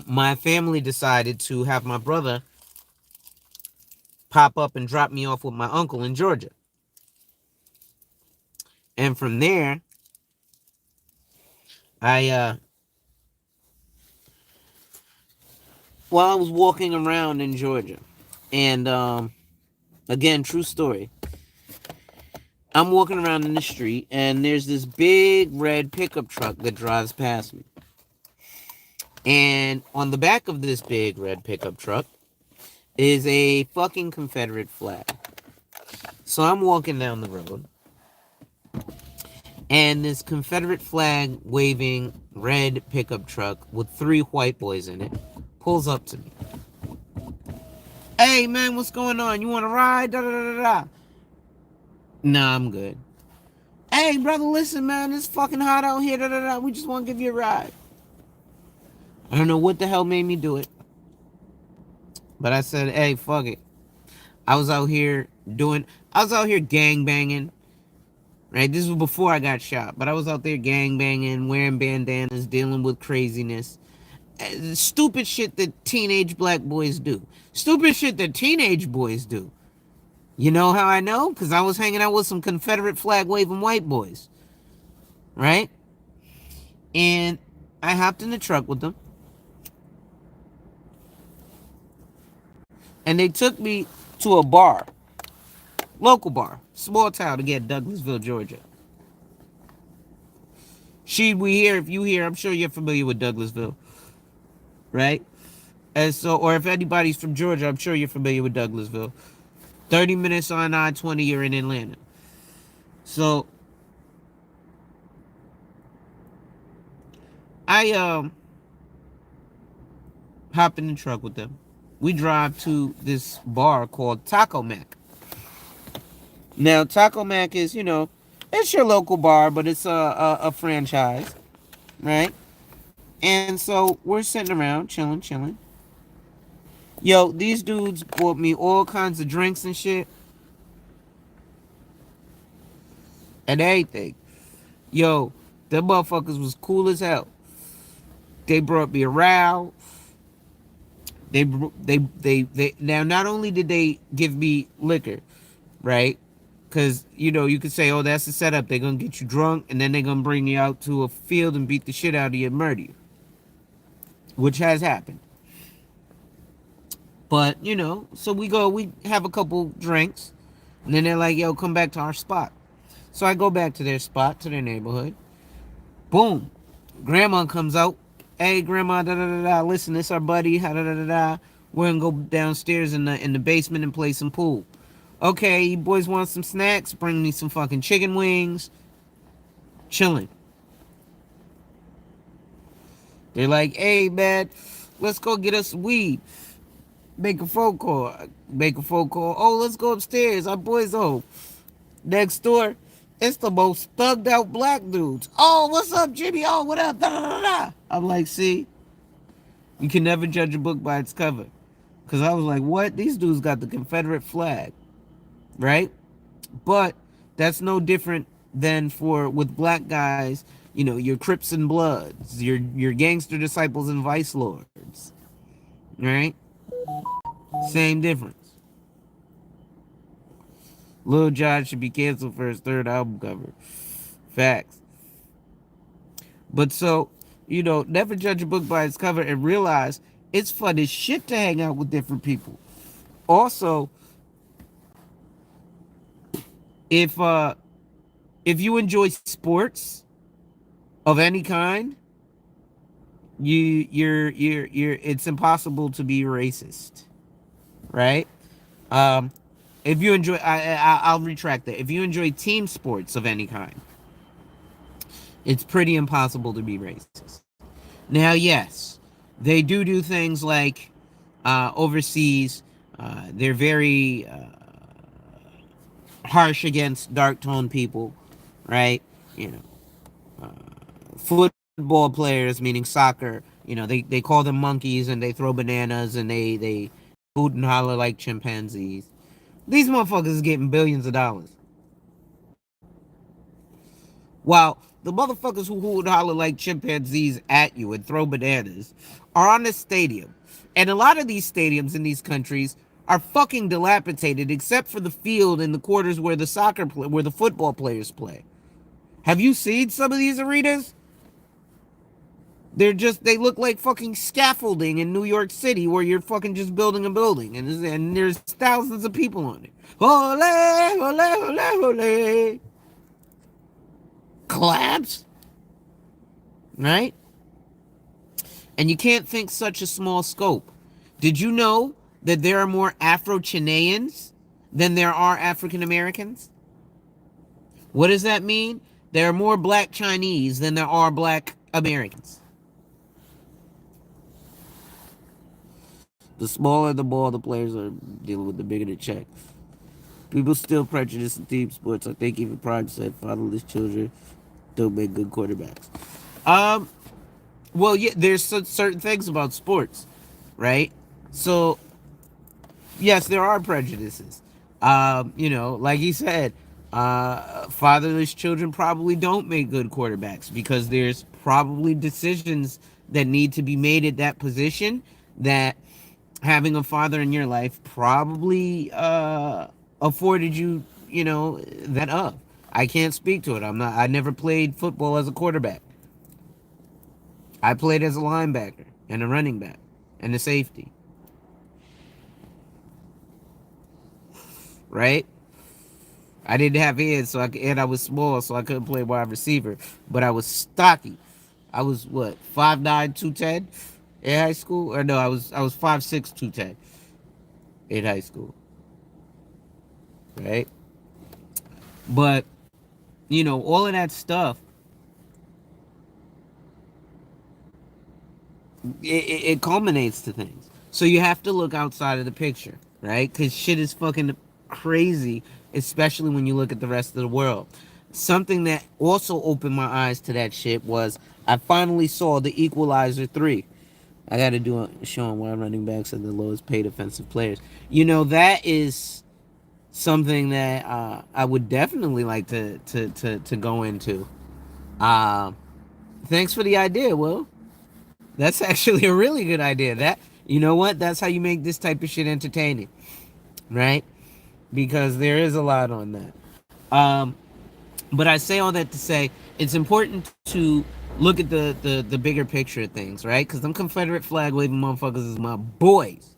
my family decided to have my brother pop up and drop me off with my uncle in Georgia. And from there, I was walking around in Georgia. And again, true story. I'm walking around in the street and there's this big red pickup truck that drives past me. And on the back of this big red pickup truck is a fucking Confederate flag. So I'm walking down the road and this Confederate flag waving red pickup truck with 3 white boys in it pulls up to me. Hey man, what's going on? You want to ride? Da, da, da, da. Nah, I'm good. Hey, brother, listen, man, it's fucking hot out here. Da, da, da. We just want to give you a ride. I don't know what the hell made me do it, but I said, hey, fuck it. I was out here I was out here gang banging, right? This was before I got shot, but I was out there gang banging, wearing bandanas, dealing with craziness. Stupid shit that teenage black boys do. Stupid shit that teenage boys do. You know how I know? Because I was hanging out with some Confederate flag waving white boys, right? And I hopped in the truck with them, and they took me to a bar, local bar, small town again, Douglasville, Georgia. We here, if you here, I'm sure you're familiar with Douglasville, right? And so, or if anybody's from Georgia, I'm sure you're familiar with Douglasville. 30 minutes on I-20, you're in Atlanta. So I hop in the truck with them. We drive to this bar called Taco Mac. Now, Taco Mac is, it's your local bar, but it's a franchise, right? And so we're sitting around, chilling. Yo, these dudes bought me all kinds of drinks and shit and everything. Yo, them motherfuckers was cool as hell. They brought me around. They now not only did they give me liquor, right? Because, you could say, oh, that's the setup. They're going to get you drunk, and then they're going to bring you out to a field and beat the shit out of you and murder you, which has happened. But, so we have a couple drinks, and then they're like, yo, come back to our spot. So I go back to their spot, to their neighborhood. Boom. Grandma comes out. Hey, grandma, da-da-da-da. Listen, this our buddy, da-da-da-da. We're going to go downstairs in the basement and play some pool. Okay, you boys want some snacks? Bring me some fucking chicken wings. Chilling. They're like, hey, man, let's go get us weed. Make a phone call. Oh, let's go upstairs. Our boys home. Next door, it's the most thugged out black dudes. Oh, what's up, Jimmy? Oh, what up? Da, da, da, da. I'm like, see, you can never judge a book by its cover. Because I was like, what? These dudes got the Confederate flag, right? But that's no different than with black guys, your Crips and Bloods, your gangster disciples and vice lords, right? Same difference. Lil Jon should be canceled for his third album cover. Facts. But so, never judge a book by its cover and realize it's fun as shit to hang out with different people. Also, if you enjoy sports of any kind, you're it's impossible to be racist, right? Um, if you enjoy, I'll retract that. If you enjoy team sports of any kind, it's pretty impossible to be racist. Now, yes, they do things like overseas. They're very harsh against dark toned people, right? You know, football players, meaning soccer. They call them monkeys and they throw bananas and they hoot and holler like chimpanzees. These motherfuckers is getting billions of dollars. While the motherfuckers who hoot and holler like chimpanzees at you and throw bananas are on the stadium. And a lot of these stadiums in these countries are fucking dilapidated except for the field and the quarters where where the football players play. Have you seen some of these arenas? They look like fucking scaffolding in New York City where you're fucking just building a building and there's thousands of people on it. Ole, ole, ole, ole. Collapse, right? And you can't think such a small scope. Did you know that there are more Afro-Chileans than there are African Americans? What does that mean? There are more black Chinese than there are black Americans. The smaller the ball the players are dealing with, the bigger the check. People still prejudice in team sports. I think even Prime said fatherless children don't make good quarterbacks. Um, well, yeah, there's certain things about sports, right? So yes, there are prejudices. Like he said, fatherless children probably don't make good quarterbacks because there's probably decisions that need to be made at that position that having a father in your life probably afforded you, that of. I can't speak to it. I never played football as a quarterback. I played as a linebacker and a running back and a safety, right? I didn't have hands, and I was small, so I couldn't play wide receiver. But I was stocky. I was what 5'9", 210 in high school, or no, I was 5'6", 210 in high school, right? But all of that stuff, it culminates to things. So you have to look outside of the picture, right? Because shit is fucking crazy, especially when you look at the rest of the world. Something that also opened my eyes to that shit was I finally saw the Equalizer 3. I got to do a show on why running backs are the lowest paid offensive players. That is something that I would definitely like to go into. Uh, Thanks for the idea, Will. That's actually a really good idea. That you know what? That's how you make this type of shit entertaining, right? Because there is a lot on that. But I say all that to say it's important to look at the bigger picture of things, right? Because them Confederate flag waving motherfuckers is my boys,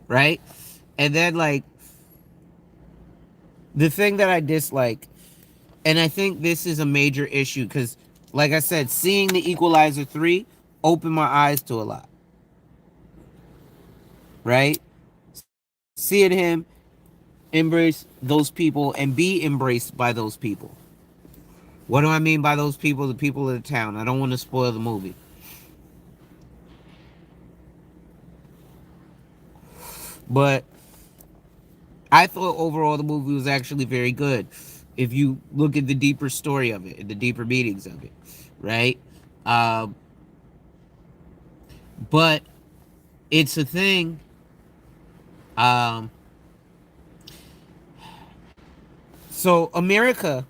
right? And then like the thing that I dislike, and I think this is a major issue because, like I said, seeing the Equalizer 3 opened my eyes to a lot, right? Seeing him embrace those people and be embraced by those people. What do I mean by those people? The people of the town. I don't want to spoil the movie. But I thought overall the movie was actually very good. If you look at the deeper story of it, the deeper meanings of it, right? Uh, but it's a thing. Um, so America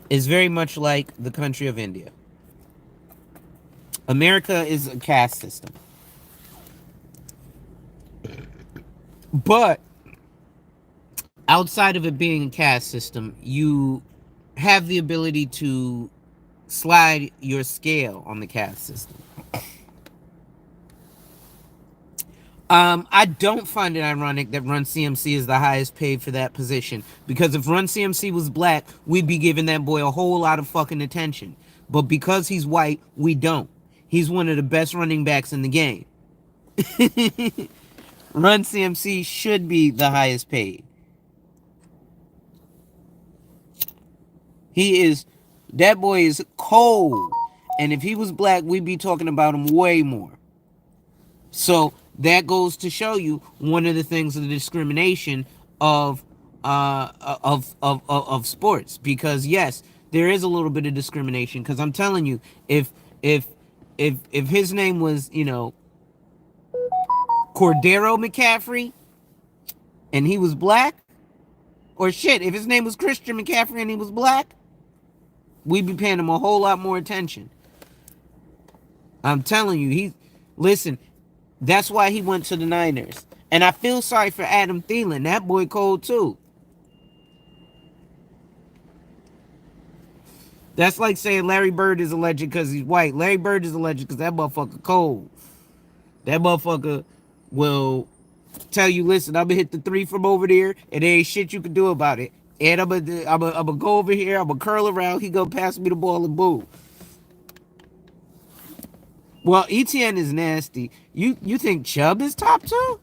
is very much like the country of India. America is a caste system. But outside of it being a caste system, you have the ability to slide your scale on the caste system. I don't find it ironic that Run CMC is the highest paid for that position because if Run CMC was black, we'd be giving that boy a whole lot of fucking attention. But because he's white, we don't. He's one of the best running backs in the game. Run CMC should be the highest paid. He is, that boy is cold. And if he was black, we'd be talking about him way more. So that goes to show you one of the things of the discrimination of of sports, because yes, there is a little bit of discrimination, because I'm telling you, if if if his name was, Cordero McCaffrey and he was black, or shit, if his name was Christian McCaffrey and he was black, we'd be paying him a whole lot more attention. I'm telling you, listen, that's why he went to the Niners. And I feel sorry for Adam Thielen. That boy cold too. That's like saying Larry Bird is a legend because he's white. Larry Bird is a legend because that motherfucker cold. That motherfucker will tell you, listen, I'm going to hit the three from over there, and there ain't shit you can do about it. And I'm gonna go over here, I'm gonna curl around, he gonna pass me the ball and boom. Well, ETN is nasty. You think Chubb is top two?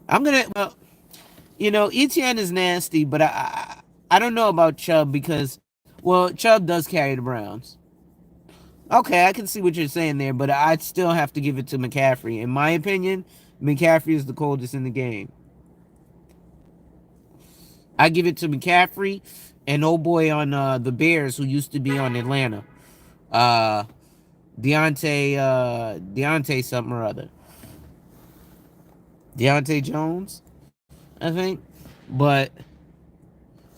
Well, ETN is nasty, but I don't know about Chubb because, well, Chubb does carry the Browns. Okay, I can see what you're saying there, but I'd still have to give it to McCaffrey. In my opinion, McCaffrey is the coldest in the game. I give it to McCaffrey and old boy on the Bears who used to be on Atlanta. Uh Deontay something or other. Deontay Jones, I think. But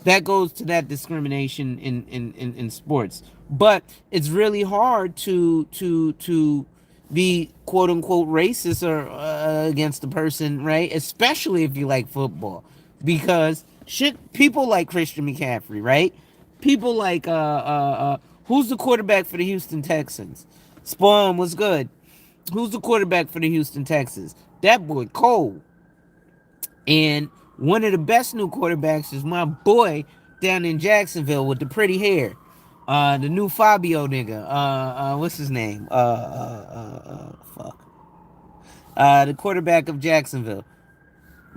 that goes to that discrimination in sports. But it's really hard to be quote unquote racist or against the person, right? Especially if you like football, because shit, people like Christian McCaffrey, right? People like who's the quarterback for the Houston Texans? Spawn was good. Who's the quarterback for the Houston Texans? That boy Cole. And one of the best new quarterbacks is my boy down in Jacksonville with the pretty hair. The new Fabio nigga. What's his name? Fuck. The quarterback of Jacksonville.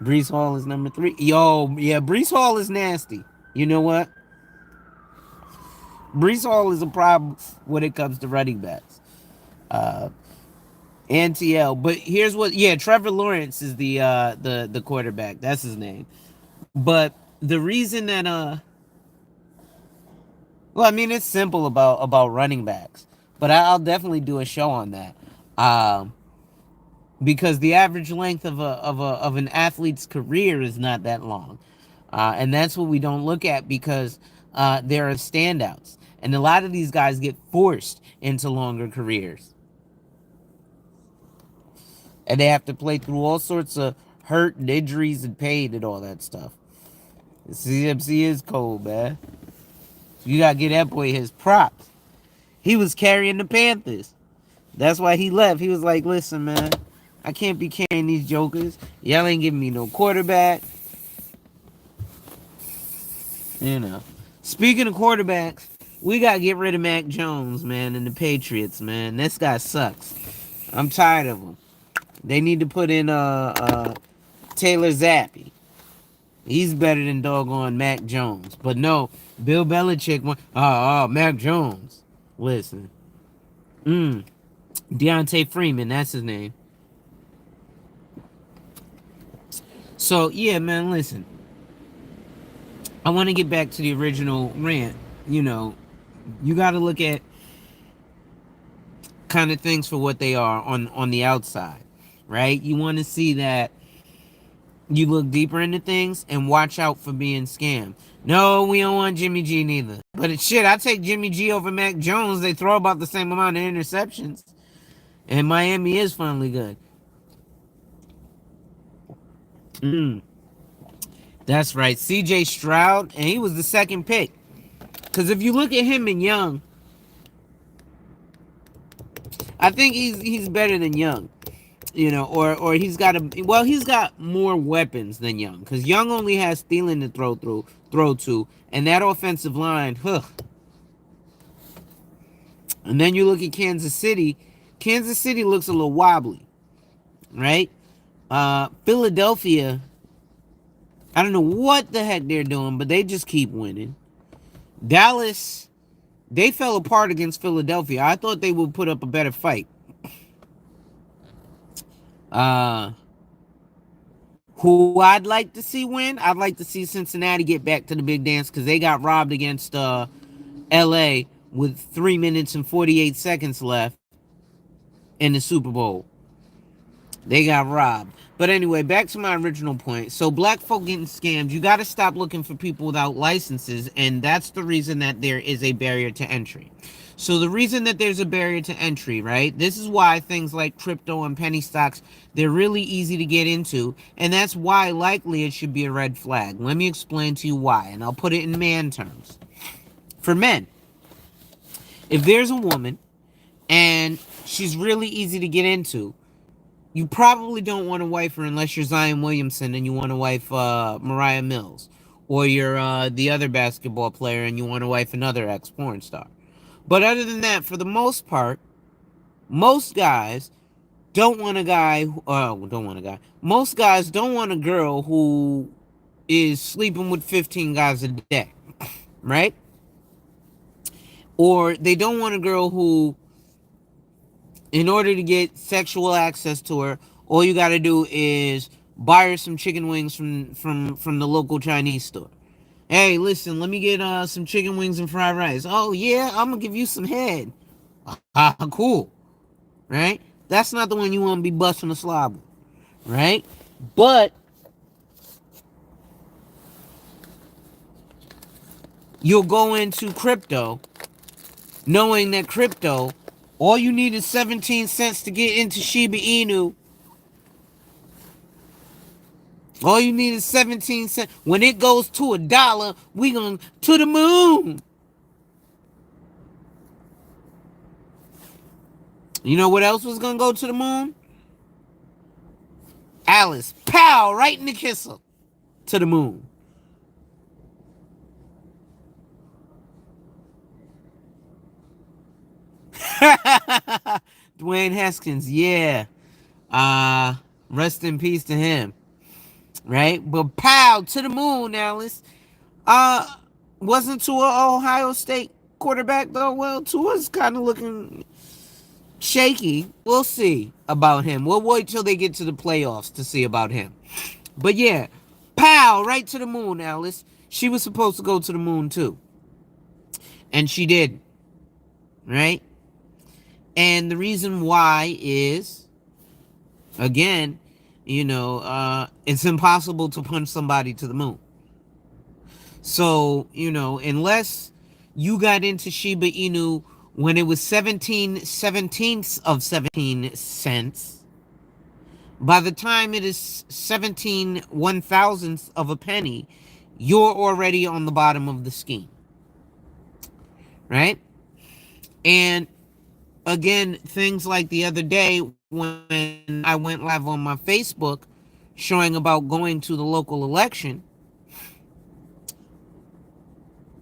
Brees Hall is number 3. Yo, yeah, Brees Hall is nasty. You know what? Brees Hall is a problem when it comes to running backs. Uh, NTL. But here's what, yeah, Trevor Lawrence is the quarterback. That's his name. But the reason that well, I mean it's simple about running backs, but I'll definitely do a show on that. Because the average length of an athlete's career is not that long. And that's what we don't look at because there are standouts. And a lot of these guys get forced into longer careers. And they have to play through all sorts of hurt and injuries and pain and all that stuff. CMC is cold, man. You gotta get that boy his props. He was carrying the Panthers. That's why he left. He was like, listen, man, I can't be carrying these jokers. Y'all ain't giving me no quarterback. You know. Speaking of quarterbacks, we gotta get rid of Mac Jones, man, and the Patriots, man. This guy sucks. I'm tired of him. They need to put in Taylor Zappi. He's better than doggone Mac Jones. But no, Bill Belichick went, Mac Jones. Listen. Deontay Freeman, that's his name. So, yeah, man, listen. I want to get back to the original rant. You know, you got to look at kind of things for what they are on the outside, right? You want to see that you look deeper into things and watch out for being scammed. No, we don't want Jimmy G neither. But shit, I take Jimmy G over Mac Jones. They throw about the same amount of interceptions. And Miami is finally good. That's right. CJ Stroud, and he was the second pick. Because if you look at him and Young, I think he's better than Young. You know, or he's got he's got more weapons than Young. Because Young only has Thielen to throw to. And that offensive line, And then you look at Kansas City. Kansas City looks a little wobbly. Right? Philadelphia, I don't know what the heck they're doing, but they just keep winning. Dallas, they fell apart against Philadelphia. I thought they would put up a better fight. Who I'd like to see win? I'd like to see Cincinnati get back to the big dance because they got robbed against LA with 3 minutes and 48 seconds left in the Super Bowl. They got robbed. But anyway, back to my original point. So black folk getting scammed, you got to stop looking for people without licenses, and that's the reason that there is a barrier to entry. So the reason that there's a barrier to entry, right? This is why things like crypto and penny stocks, they're really easy to get into, and that's why likely it should be a red flag. Let me explain to you why, and I'll put it in man terms. For men, if there's a woman and she's really easy to get into, you probably don't want to wife her unless you're Zion Williamson and you want to wife Mariah Mills. Or you're the other basketball player and you want to wife another ex-porn star. But other than that, for the most part, most guys don't want a guy... Most guys don't want a girl who is sleeping with 15 guys a day. Right? Or they don't want a girl who, in order to get sexual access to her, All you got to do is buy her some chicken wings from the local Chinese store. Hey, listen, let me get some chicken wings and fried rice. Oh yeah, I'm gonna give you some head. Ah, cool, right? That's not the one you want to be busting a slob with, right? But you'll go into crypto knowing that crypto, all you need is 17 cents to get into Shiba Inu. All you need is 17 cents. When it goes to $1, we going to the moon. You know what else was going to go to the moon? Alice. Pow! Right in the kisser. To the moon. Dwayne Haskins. Yeah. Rest in peace to him. Right? But pow! To the moon, Alice. Uh, wasn't Tua Ohio State quarterback, though? Well, Tua's kind of looking shaky. We'll see about him. We'll wait till they get to the playoffs to see about him. But yeah, pow, right to the moon, Alice. She was supposed to go to the moon too. And she did. Right? And the reason why is, again, it's impossible to punch somebody to the moon. So, unless you got into Shiba Inu when it was 17/17 of 17 cents, by the time it is 17 1,000ths of a penny, you're already on the bottom of the scheme. Right? And again, things like the other day when I went live on my Facebook showing about going to the local election,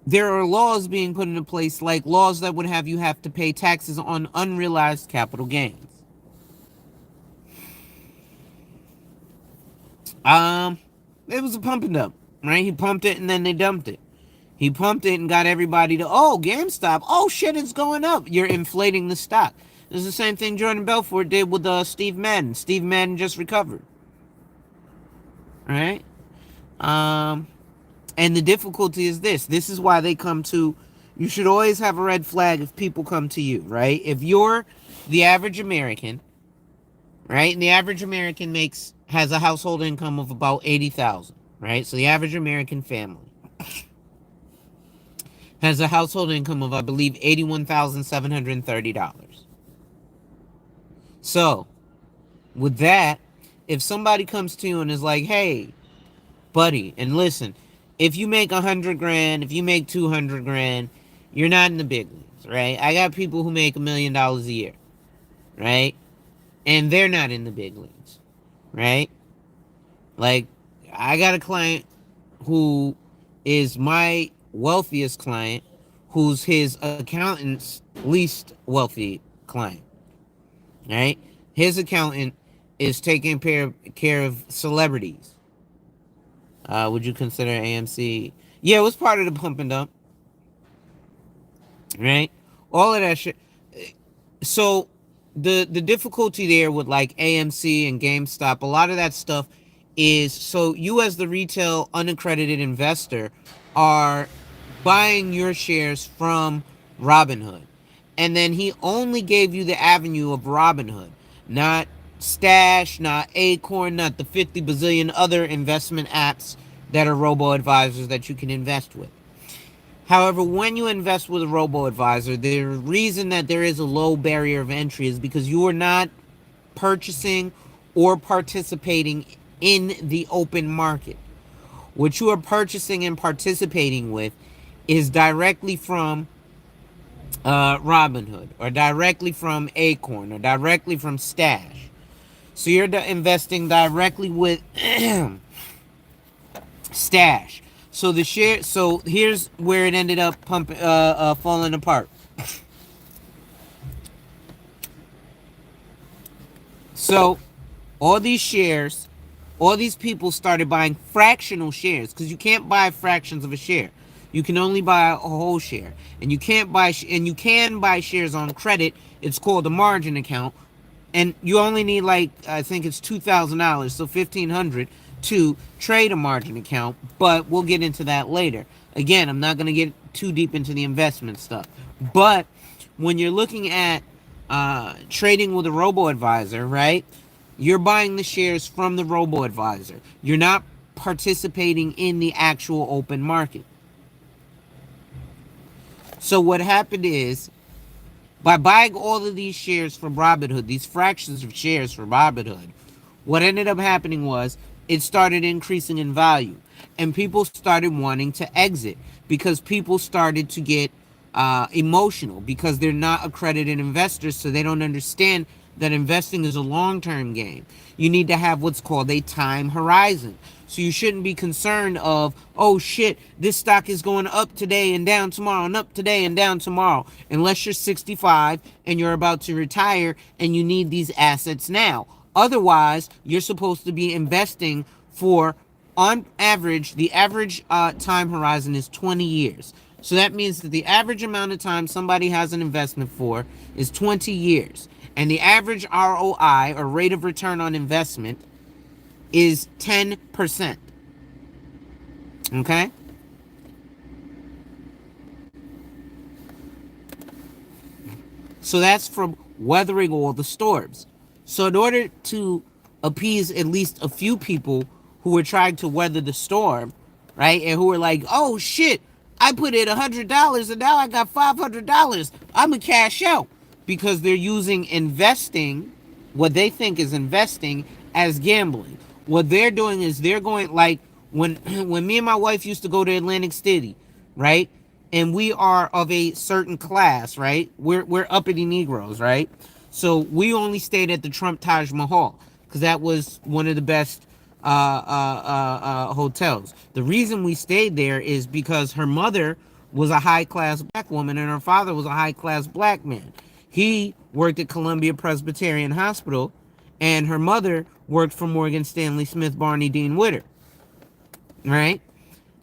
there are laws being put into place, like laws that would have you have to pay taxes on unrealized capital gains. It was a pump and dump, right? He pumped it and then they dumped it. He pumped it and got everybody to, oh, GameStop, oh shit, it's going up. You're inflating the stock. This is the same thing Jordan Belfort did with Steve Madden. Steve Madden just recovered. Right? And the difficulty is this. This is why they come to, you should always have a red flag if people come to you, right? If you're the average American, right? And the average American has a household income of about 80,000, right? So the average American family has a household income of, I believe, $81,730. So, with that, if somebody comes to you and is like, hey, buddy, and listen, if you make 100 grand, if you make 200 grand, you're not in the big leagues, right? I got people who make $1 million a year, right? And they're not in the big leagues, right? Like, I got a client who is my wealthiest client, who's his accountant's least wealthy client, right? His accountant is taking care of celebrities. Would you consider AMC? Yeah, it was part of the pump and dump, right? All of that shit. So the difficulty there with like AMC and GameStop, a lot of that stuff is, so you as the retail unaccredited investor are buying your shares from Robinhood. And then he only gave you the avenue of Robinhood, not Stash, not Acorn, not the 50 bazillion other investment apps that are robo-advisors that you can invest with. However, when you invest with a robo-advisor, the reason that there is a low barrier of entry is because you are not purchasing or participating in the open market. What you are purchasing and participating with is directly from Robinhood, or directly from Acorn, or directly from Stash. So you're investing directly with Stash. So the share. So here's where it ended up falling apart. So all these shares, all these people started buying fractional shares, because you can't buy fractions of a share. You can only buy a whole share, and you can buy shares on credit. It's called a margin account, and you only need like I think it's $2,000, so 1,500 to trade a margin account. But we'll get into that later. Again, I'm not going to get too deep into the investment stuff. But when you're looking at trading with a robo advisor, right? You're buying the shares from the robo advisor. You're not participating in the actual open market. So what happened is, by buying all of these shares from Robinhood, these fractions of shares from Robinhood, what ended up happening was it started increasing in value. And people started wanting to exit because people started to get emotional because they're not accredited investors, so they don't understand that investing is a long-term game. You need to have what's called a time horizon. So you shouldn't be concerned of, oh shit, this stock is going up today and down tomorrow and up today and down tomorrow, unless you're 65 and you're about to retire and you need these assets now. Otherwise, you're supposed to be investing for, on average, the average time horizon is 20 years. So that means that the average amount of time somebody has an investment for is 20 years. And the average ROI, or rate of return on investment, is 10%. Okay? So that's from weathering all the storms. So in order to appease at least a few people who were trying to weather the storm, right, and who were like, oh shit, I put in $100 and now I got $500, I'm gonna cash out, because they're using investing, what they think is investing, as gambling. What they're doing is they're going, like when when me and my wife used to go to Atlantic City, right? And we are of a certain class, right? We're uppity Negroes, right? So we only stayed at the Trump Taj Mahal because that was one of the best hotels. The reason we stayed there is because her mother was a high-class black woman and her father was a high-class black man. He worked at Columbia Presbyterian Hospital, and her mother worked for Morgan Stanley Smith Barney Dean Witter, right?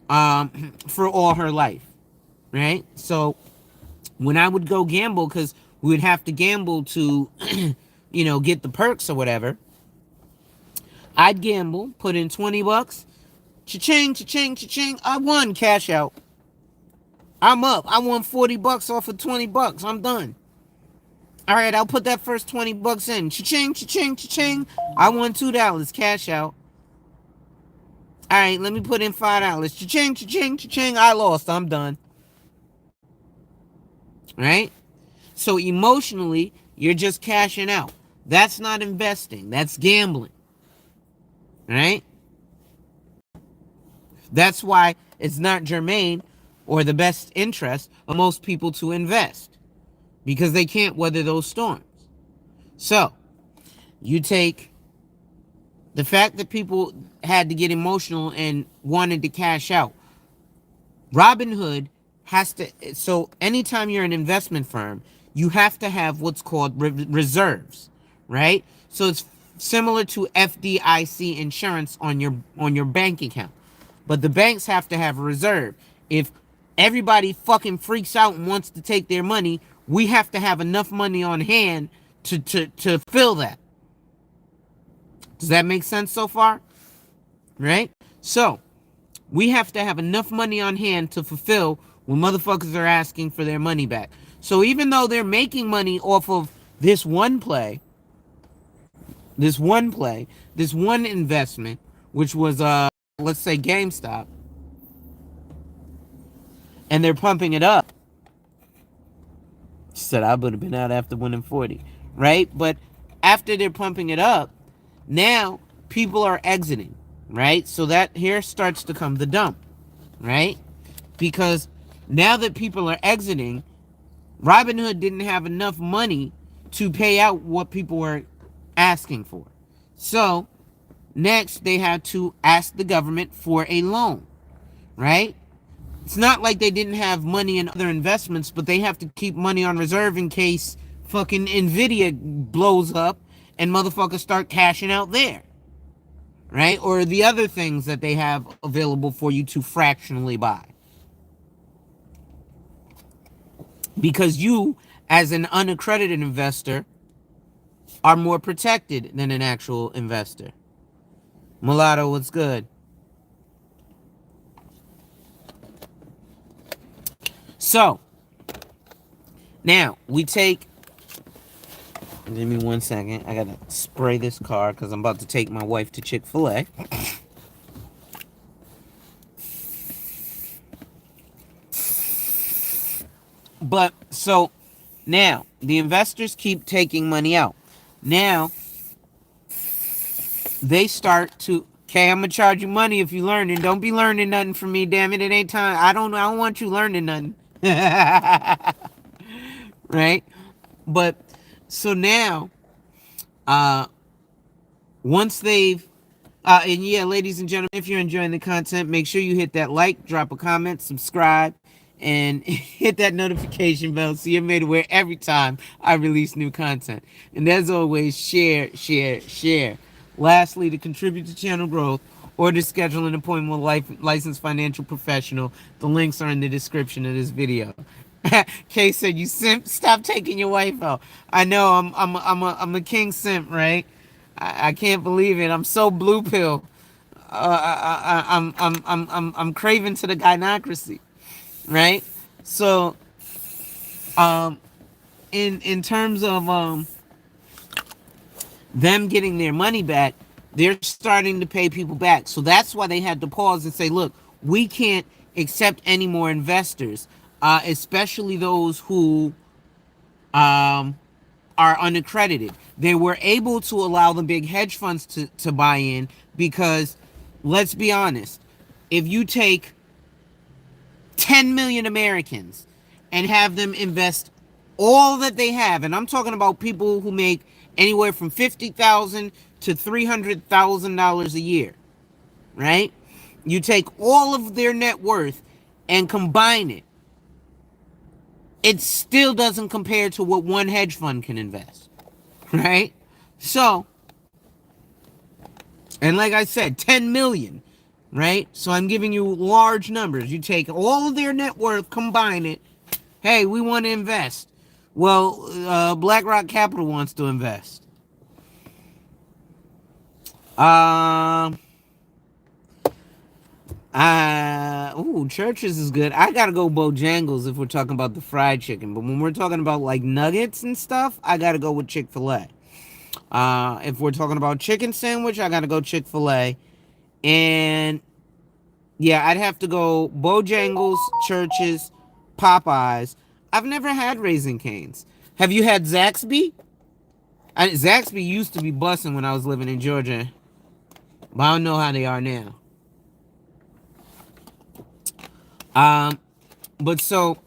For all her life, right? So when I would go gamble, because we would have to gamble to, get the perks or whatever, I'd gamble, put in 20 bucks, cha-ching, cha-ching, cha-ching, I won, cash out. I'm up. I won 40 bucks off of 20 bucks. I'm done. All right, I'll put that first 20 bucks in. Cha-ching, cha-ching, cha-ching. I won $2, cash out. All right, let me put in $5. Cha-ching, cha-ching, cha-ching. I lost. I'm done. Right? So emotionally, you're just cashing out. That's not investing. That's gambling. Right? That's why it's not germane or the best interest of most people to invest, because they can't weather those storms. So you take the fact that people had to get emotional and wanted to cash out. Robinhood has to, so anytime you're an investment firm, you have to have what's called reserves, right? So it's similar to FDIC insurance on your bank account. But the banks have to have a reserve. If everybody fucking freaks out and wants to take their money, we have to have enough money on hand to fill that. Does that make sense so far? Right? So we have to have enough money on hand to fulfill when motherfuckers are asking for their money back. So even though they're making money off of this one play, this one investment, which was let's say GameStop, and they're pumping it up. She said I would have been out after winning 40, right? But after they're pumping it up, now people are exiting, right? So that here starts to come the dump, right? Because now that people are exiting, Robinhood didn't have enough money to pay out what people were asking for. So next they had to ask the government for a loan, right? It's not like they didn't have money in other investments, but they have to keep money on reserve in case fucking Nvidia blows up and motherfuckers start cashing out there, right? Or the other things that they have available for you to fractionally buy. Because you, as an unaccredited investor, are more protected than an actual investor. Mulatto, what's good? So, now we take. Give me 1 second. I gotta spray this car because I'm about to take my wife to Chick-fil-A. But so now the investors keep taking money out. Now they start to, okay, I'm gonna charge you money if you learn, and don't be learning nothing from me, damn it. It ain't time. I don't want you learning nothing. Right? But so now, uh once they've and yeah, ladies and gentlemen, if you're enjoying the content, make sure you hit that like, drop a comment, subscribe, and hit that notification bell so you're made aware every time I release new content. And as always, share, share, share. Lastly, to contribute to channel growth or to schedule an appointment with a licensed financial professional, the links are in the description of this video. Kay said, "You simp, stop taking your wife out." I know I'm a king simp, right? I can't believe it. I'm so blue pill. I'm craving to the gynocracy, right? So, um, in terms of them getting their money back, they're starting to pay people back. So that's why they had to pause and say, "Look, we can't accept any more investors, especially those who are unaccredited." They were able to allow the big hedge funds to buy in because, let's be honest, if you take 10 million Americans and have them invest all that they have, and I'm talking about people who make anywhere from $50,000 to $300,000 a year, right? You take all of their net worth and combine it, it still doesn't compare to what one hedge fund can invest, right? So, and like I said, 10 million, right? So I'm giving you large numbers. You take all of their net worth, combine it. Hey, we want to invest. Well, BlackRock Capital wants to invest. Churches is good. I gotta go Bojangles if we're talking about the fried chicken. But when we're talking about like nuggets and stuff, I gotta go with Chick-fil-A. If we're talking about chicken sandwich, I gotta go Chick-fil-A. And yeah, I'd have to go Bojangles, Churches, Popeyes. I've never had Raising Cane's. Have you had Zaxby? Zaxby used to be busting when I was living in Georgia, but I don't know how they are now. But so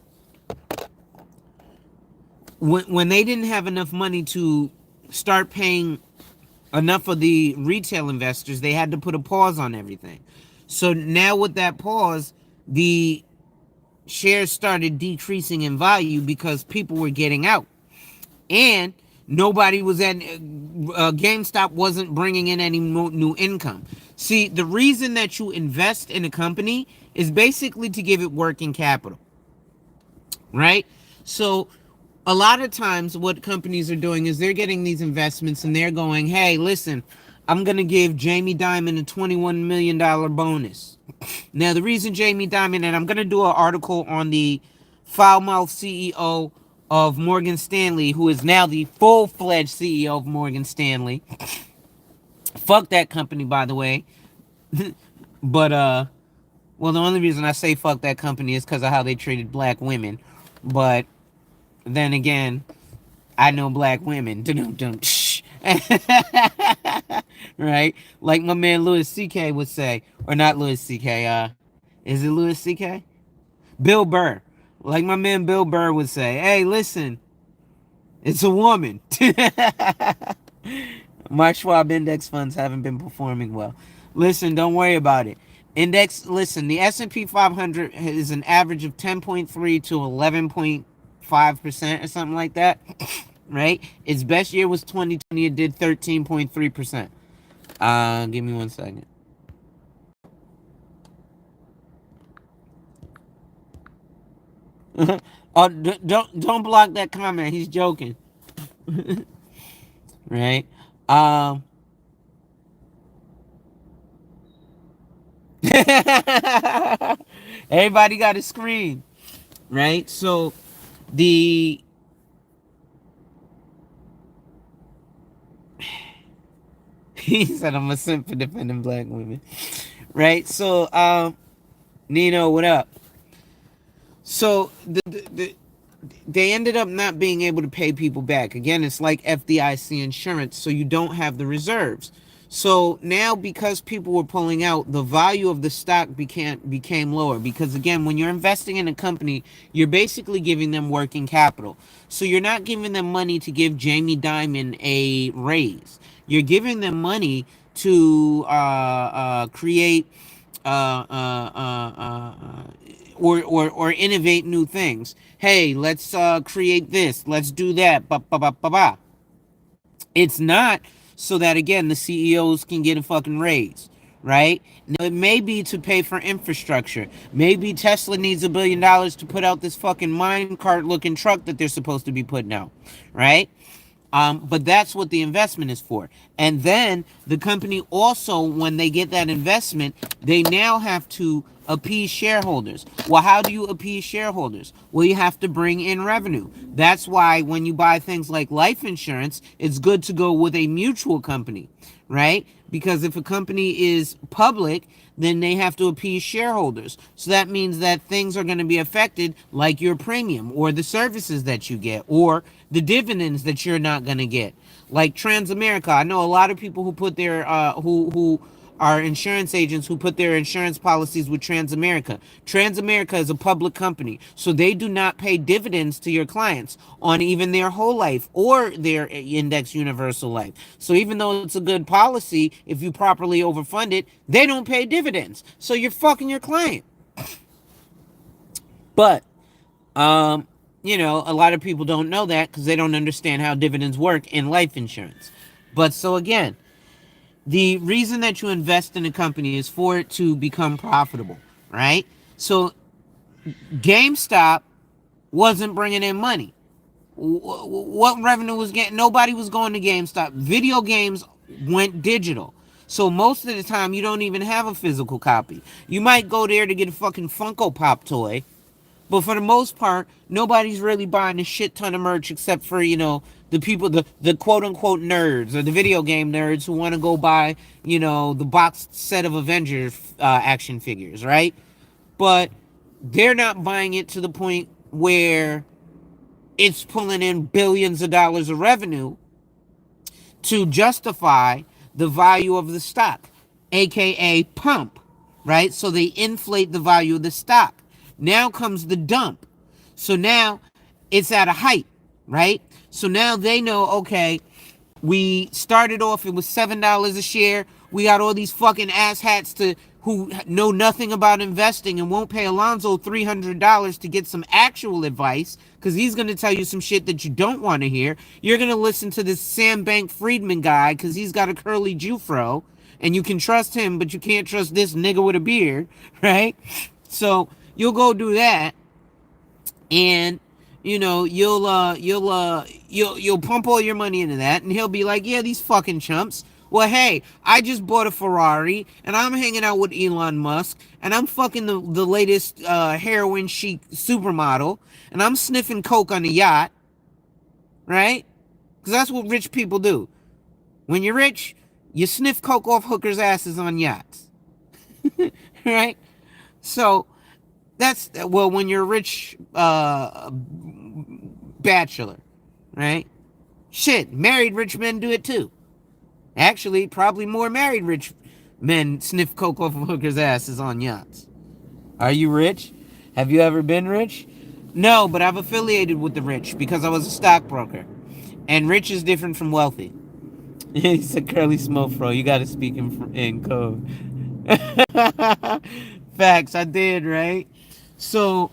when they didn't have enough money to start paying enough of the retail investors, they had to put a pause on everything. So now with that pause, the shares started decreasing in value because people were getting out, and nobody was at GameStop wasn't bringing in any new income. See, the reason that you invest in a company is basically to give it working capital, right? So a lot of times what companies are doing is they're getting these investments and they're going, "Hey, listen, I'm going to give Jamie Dimon a $21 million bonus." Now, the reason Jamie Dimon, and I'm going to do an article on the foul-mouthed CEO of Morgan Stanley, who is now the full-fledged CEO of Morgan Stanley. Fuck that company, by the way. But, well, the only reason I say fuck that company is because of how they treated black women. But then again, I know black women. Right? Like my man Louis C.K. would say. Or not Louis C.K. Is it Louis C.K.? Bill Burr. Like my man Bill Burr would say, "Hey, listen, it's a woman." My Schwab index funds haven't been performing well. Listen, don't worry about it. Listen, the S&P 500 is an average of 10.3 to 11.5% or something like that, right? Its best year was 2020. It did 13.3%. Give me 1 second. Oh, don't block that comment. He's joking. right? Everybody got a screen, right? So the he said I'm a simp for defending black women, right? So Nino, what up? So they ended up not being able to pay people back. Again, it's like FDIC insurance, so you don't have the reserves. So now, because people were pulling out, the value of the stock became lower. Because again, when you're investing in a company, you're basically giving them working capital. So you're not giving them money to give Jamie Dimon a raise. You're giving them money to create or innovate new things. Hey, let's create this. Let's do that. Ba, ba, ba, ba, ba. It's not so that again the CEOs can get a fucking raise, right? Now it may be to pay for infrastructure. Maybe Tesla needs $1 billion to put out this fucking minecart looking truck that they're supposed to be putting out, right? But that's what the investment is for. And then the company also, when they get that investment, they now have to appease shareholders. Well, how do you appease shareholders? Well, you have to bring in revenue. That's why when you buy things like life insurance, it's good to go with a mutual company, right? Because if a company is public, then they have to appease shareholders. So that means that things are going to be affected, like your premium or the services that you get or the dividends that you're not going to get. Like Transamerica, I know a lot of people who put their who are insurance agents who put their insurance policies with Transamerica. Transamerica is a public company, so they do not pay dividends to your clients on even their whole life or their index universal life. So even though it's a good policy, if you properly overfund it, they don't pay dividends. So you're fucking your client. But a lot of people don't know that because they don't understand how dividends work in life insurance. But so again, the reason that you invest in a company is for it to become profitable, right? So GameStop wasn't bringing in money. What revenue was getting? Nobody was going to GameStop. Video games went digital. So most of the time, you don't even have a physical copy. You might go there to get a fucking Funko Pop toy, but for the most part, nobody's really buying a shit ton of merch except for, the people, the quote unquote nerds or the video game nerds who want to go buy, the boxed set of Avengers action figures, right? But they're not buying it to the point where it's pulling in billions of dollars of revenue to justify the value of the stock, aka pump, right? So they inflate the value of the stock. Now comes the dump. So now it's at a height, right? So now they know, okay, we started off, it was $7 a share. We got all these fucking asshats who know nothing about investing and won't pay Alonzo $300 to get some actual advice because he's going to tell you some shit that you don't want to hear. You're going to listen to this Sam Bankman-Friedman guy because he's got a curly Jufro and you can trust him, but you can't trust this nigga with a beard, right? So you'll go do that and you'll pump all your money into that and he'll be like, yeah, these fucking chumps. Well, hey, I just bought a Ferrari and I'm hanging out with Elon Musk and I'm fucking the latest heroin chic supermodel and I'm sniffing coke on a yacht, right? Because that's what rich people do. When you're rich, you sniff coke off hookers' asses on yachts, right? So when you're a rich bachelor, right? Shit, married rich men do it too. Actually, probably more married rich men sniff coke off of hookers' asses on yachts. Are you rich? Have you ever been rich? No, but I've affiliated with the rich because I was a stockbroker. And rich is different from wealthy. He's a curly smoke fro. You got to speak in code. Facts, I did, right? So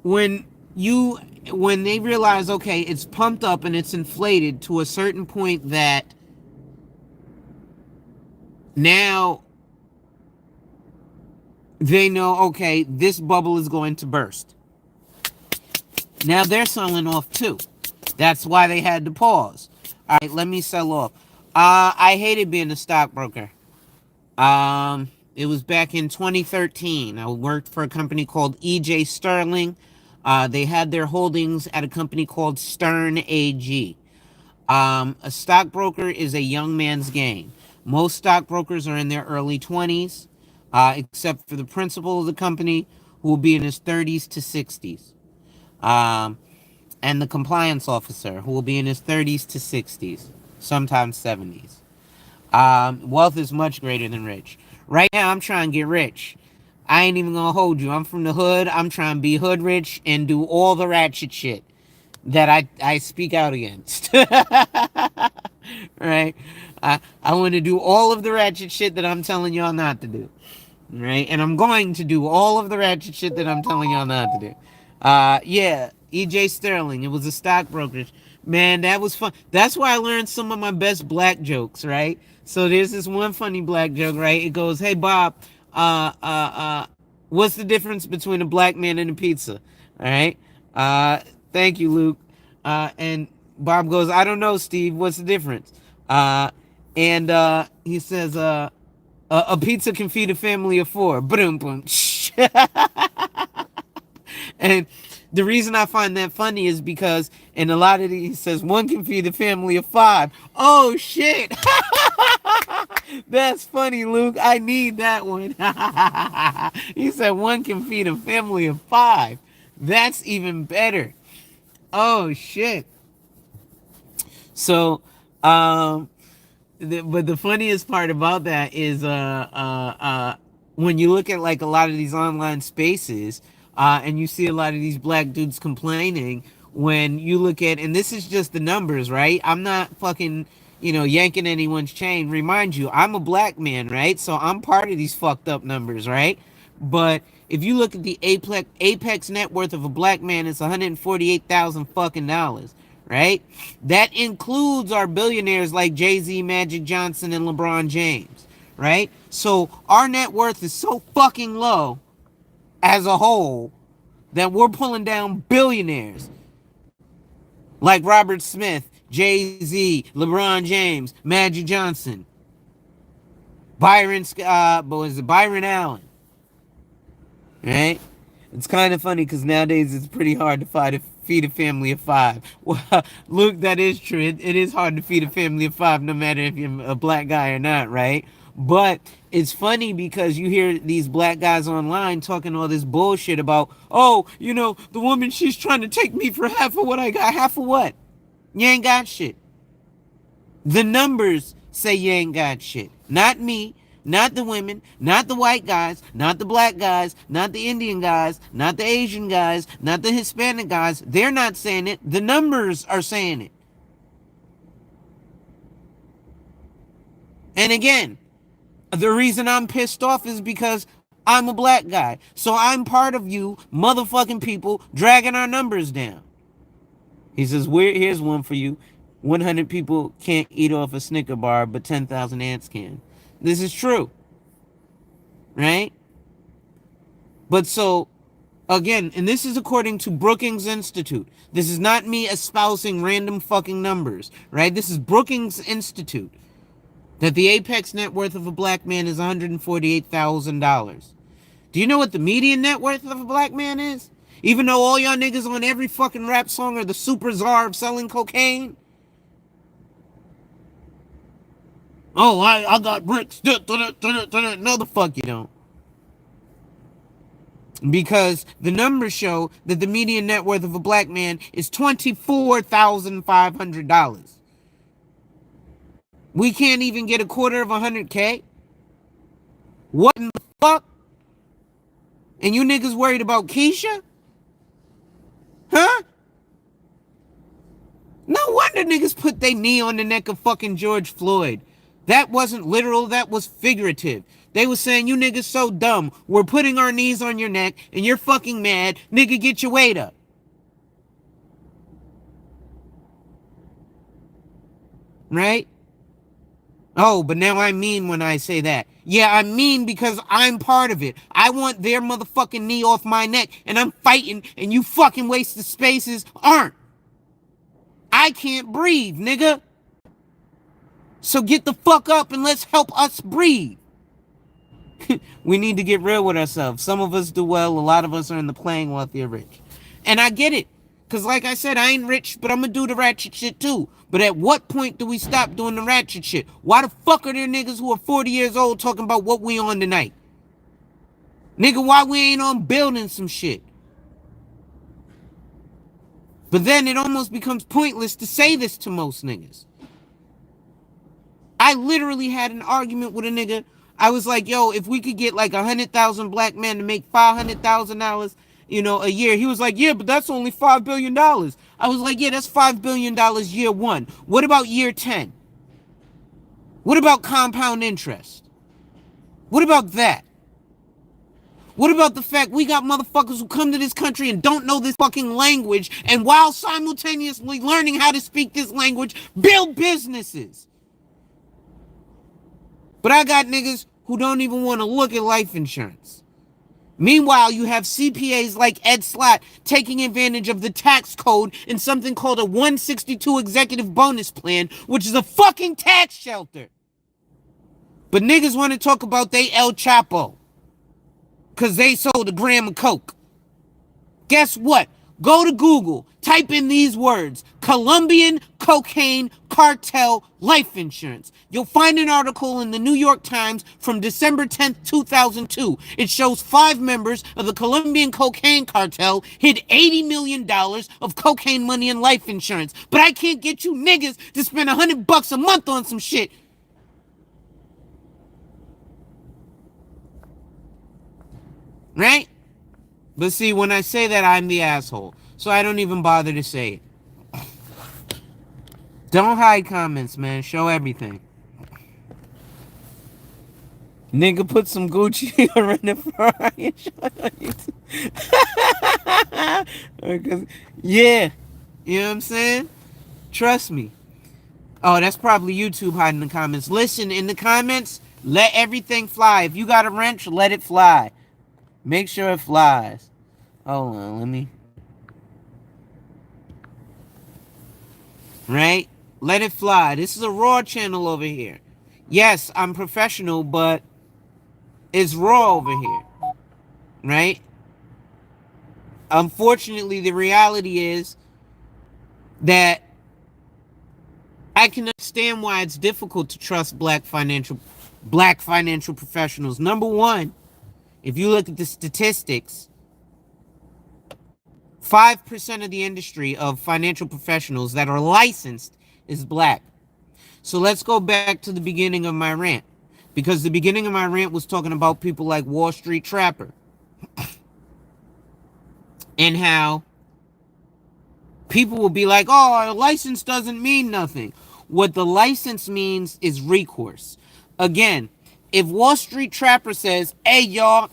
when they realize, okay, it's pumped up and it's inflated to a certain point that now they know, okay, this bubble is going to burst. Now they're selling off too. That's why they had to pause. All right, let me sell off. I hated being a stockbroker. It was back in 2013. I worked for a company called EJ Sterling. They had their holdings at a company called Stern AG. A stockbroker is a young man's game. Most stockbrokers are in their early 20s, except for the principal of the company, who will be in his 30s to 60s. Um, and the compliance officer, who will be in his 30s to 60s, sometimes 70s. Wealth is much greater than rich. Right now, I'm trying to get rich. I ain't even gonna hold you. I'm from the hood. I'm trying to be hood rich and do all the ratchet shit that I speak out against. Right? I want to do all of the ratchet shit that I'm telling y'all not to do. Right? And I'm going to do all of the ratchet shit that I'm telling y'all not to do. Yeah, EJ Sterling. It was a stockbrokerage. Man, that was fun. That's where I learned some of my best black jokes, right? So there's this one funny black joke, right? It goes, "Hey Bob, uh, uh, uh, what's the difference between a black man and a pizza?" All right. Thank you, Luke. And Bob goes, "I don't know, Steve. What's the difference?" And he says, "A pizza can feed a family of four." Boom, boom. And the reason I find that funny is because in a lot of these, he says one can feed a family of five. Oh shit. That's funny, Luke. I need that one. He said one can feed a family of five. That's even better. Oh shit. So, but the funniest part about that is when you look at like a lot of these online spaces, and you see a lot of these black dudes complaining. When you look at, and this is just the numbers, right? I'm not fucking, yanking anyone's chain. Remind you, I'm a black man, right? So I'm part of these fucked up numbers, right? But if you look at the apex net worth of a black man, it's 148,000 fucking dollars, right? That includes our billionaires like Jay-Z, Magic Johnson, and LeBron James, right? So our net worth is so fucking low as a whole that we're pulling down billionaires like Robert Smith, Jay-Z, LeBron James, Magic Johnson, Byron Allen, right? It's kind of funny because nowadays it's pretty hard to feed a family of five. Well, Luke, that is true. It is hard to feed a family of five, no matter if you're a black guy or not, right? But it's funny because you hear these black guys online talking all this bullshit about, oh, the woman, she's trying to take me for half of what I got. Half of what? You ain't got shit. The numbers say you ain't got shit. Not me, not the women, not the white guys, not the black guys, not the Indian guys, not the Asian guys, not the Hispanic guys. They're not saying it. The numbers are saying it. And again, the reason I'm pissed off is because I'm a black guy. So I'm part of you motherfucking people dragging our numbers down. He says, here's one for you. 100 people can't eat off a Snicker bar, but 10,000 ants can. This is true. Right? But so, again, and this is according to Brookings Institute. This is not me espousing random fucking numbers. Right? This is Brookings Institute. That the apex net worth of a black man is $148,000. Do you know what the median net worth of a black man is? Even though all y'all niggas on every fucking rap song are the super czar of selling cocaine? Oh, I got bricks. No, the fuck you don't. Because the numbers show that the median net worth of a black man is $24,500. We can't even get a quarter of 100K? What in the fuck? And you niggas worried about Keisha? Huh? No wonder niggas put their knee on the neck of fucking George Floyd. That wasn't literal, that was figurative. They was saying, you niggas so dumb. We're putting our knees on your neck and you're fucking mad. Nigga, get your weight up. Right? Oh, but now I mean when I say that. Yeah, I mean because I'm part of it. I want their motherfucking knee off my neck and I'm fighting and you fucking wasted spaces aren't. I can't breathe, nigga. So get the fuck up and let's help us breathe. We need to get real with ourselves. Some of us do well. A lot of us are in the playing wealthy or rich. And I get it. Because like I said, I ain't rich, but I'm going to do the ratchet shit too. But at what point do we stop doing the ratchet shit? Why the fuck are there niggas who are 40 years old talking about what we on tonight? Nigga, why we ain't on building some shit? But then it almost becomes pointless to say this to most niggas. I literally had an argument with a nigga. I was like, yo, if we could get like 100,000 black men to make $500,000, a year. He was like, yeah, but that's only $5 billion. I was like, yeah, that's $5 billion year one. What about year 10? What about compound interest? What about that? What about the fact we got motherfuckers who come to this country and don't know this fucking language, and while simultaneously learning how to speak this language, build businesses? But I got niggas who don't even want to look at life insurance. Meanwhile, you have CPAs like Ed Slott taking advantage of the tax code in something called a 162 executive bonus plan, which is a fucking tax shelter. But niggas want to talk about they El Chapo because they sold a gram of coke. Guess what? Go to Google, type in these words, Colombian cocaine cartel life insurance. You'll find an article in the New York Times from December 10th, 2002. It shows 5 members of the Colombian cocaine cartel hid $80 million of cocaine money in life insurance. But I can't get you niggas to spend $100 a month on some shit. Right? But see, when I say that, I'm the asshole. So I don't even bother to say it. Don't hide comments, man. Show everything. Nigga put some Gucci in the Ferrari. Yeah. You know what I'm saying? Trust me. Oh, that's probably YouTube hiding the comments. Listen, in the comments, let everything fly. If you got a wrench, let it fly. Make sure it flies. Hold on, let me. Right? Let it fly. This is a raw channel over here. Yes, I'm professional, but it's raw over here. Right? Unfortunately, the reality is that I can understand why it's difficult to trust black financial professionals. Number one, if you look at the statistics, 5% of the industry of financial professionals that are licensed is black. So let's go back to the beginning of my rant. Because the beginning of my rant was talking about people like Wall Street Trapper. And how people will be like, oh, a license doesn't mean nothing. What the license means is recourse. Again, if Wall Street Trapper says, hey, y'all,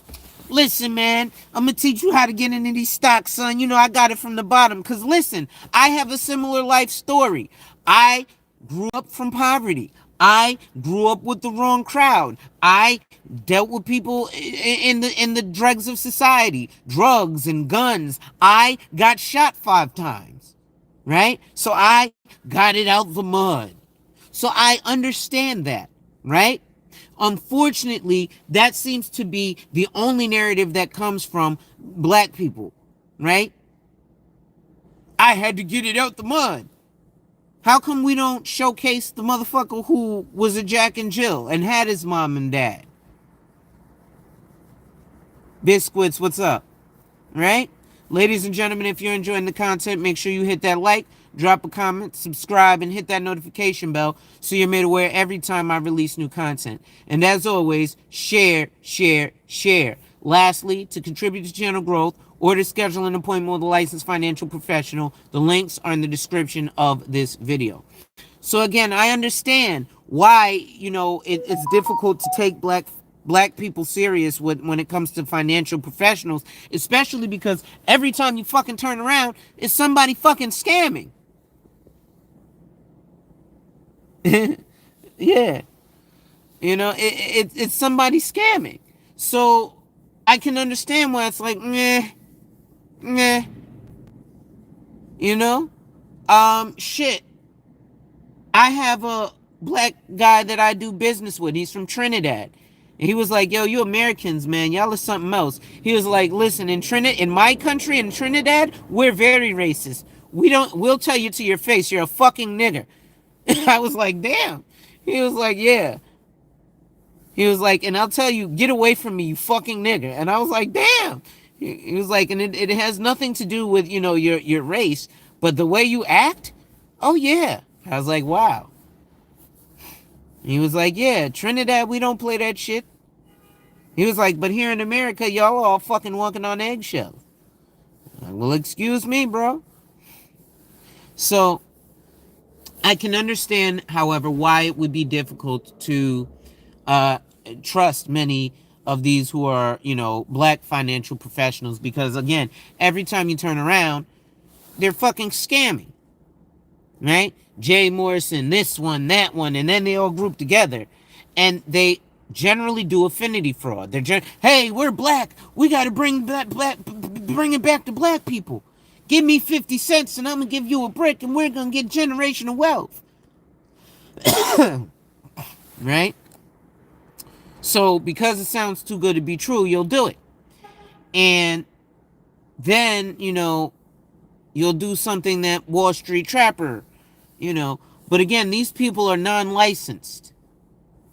listen, man, I'm going to teach you how to get into these stocks, son. I got it from the bottom. Because listen, I have a similar life story. I grew up from poverty. I grew up with the wrong crowd. I dealt with people in the dregs of society, drugs and guns. I got shot 5 times, right? So I got it out the mud. So I understand that, right? Unfortunately, that seems to be the only narrative that comes from black people, right? I had to get it out the mud. How come we don't showcase the motherfucker who was a Jack and Jill and had his mom and dad? Biscuits, what's up? Right? Ladies and gentlemen, if you're enjoying the content, make sure you hit that like, drop a comment, subscribe, and hit that notification bell so you're made aware every time I release new content. And as always, share, share, share. Lastly, to contribute to channel growth or to schedule an appointment with a licensed financial professional, the links are in the description of this video. So again, I understand why, it's difficult to take black people serious when it comes to financial professionals, especially because every time you fucking turn around, it's somebody fucking scamming. Yeah. It's somebody scamming. So I can understand why it's like, meh. Shit. I have a black guy that I do business with. He's from Trinidad. And he was like, yo, you Americans, man, y'all are something else. He was like, listen, in my country, in Trinidad, we're very racist. We'll tell you to your face, you're a fucking nigger. I was like, damn. He was like, yeah. He was like, and I'll tell you, get away from me, you fucking nigger. And I was like, damn. He was like, and it has nothing to do with, your race, but the way you act, oh yeah. I was like, wow. He was like, yeah, Trinidad, we don't play that shit. He was like, but here in America, y'all are all fucking walking on eggshells. Like, well, excuse me, bro. So I can understand, however, why it would be difficult to trust many of these who are, black financial professionals, because again, every time you turn around, they're fucking scamming, right? Jay Morrison, this one, that one, and then they all group together, and they generally do affinity fraud. Hey, we're black, we got to bring it back to black people. Give me 50 cents and I'm gonna give you a brick, and we're gonna get generational wealth. Right? So because it sounds too good to be true, you'll do it. And then, you'll do something that Wall Street Trapper, But again, these people are non-licensed.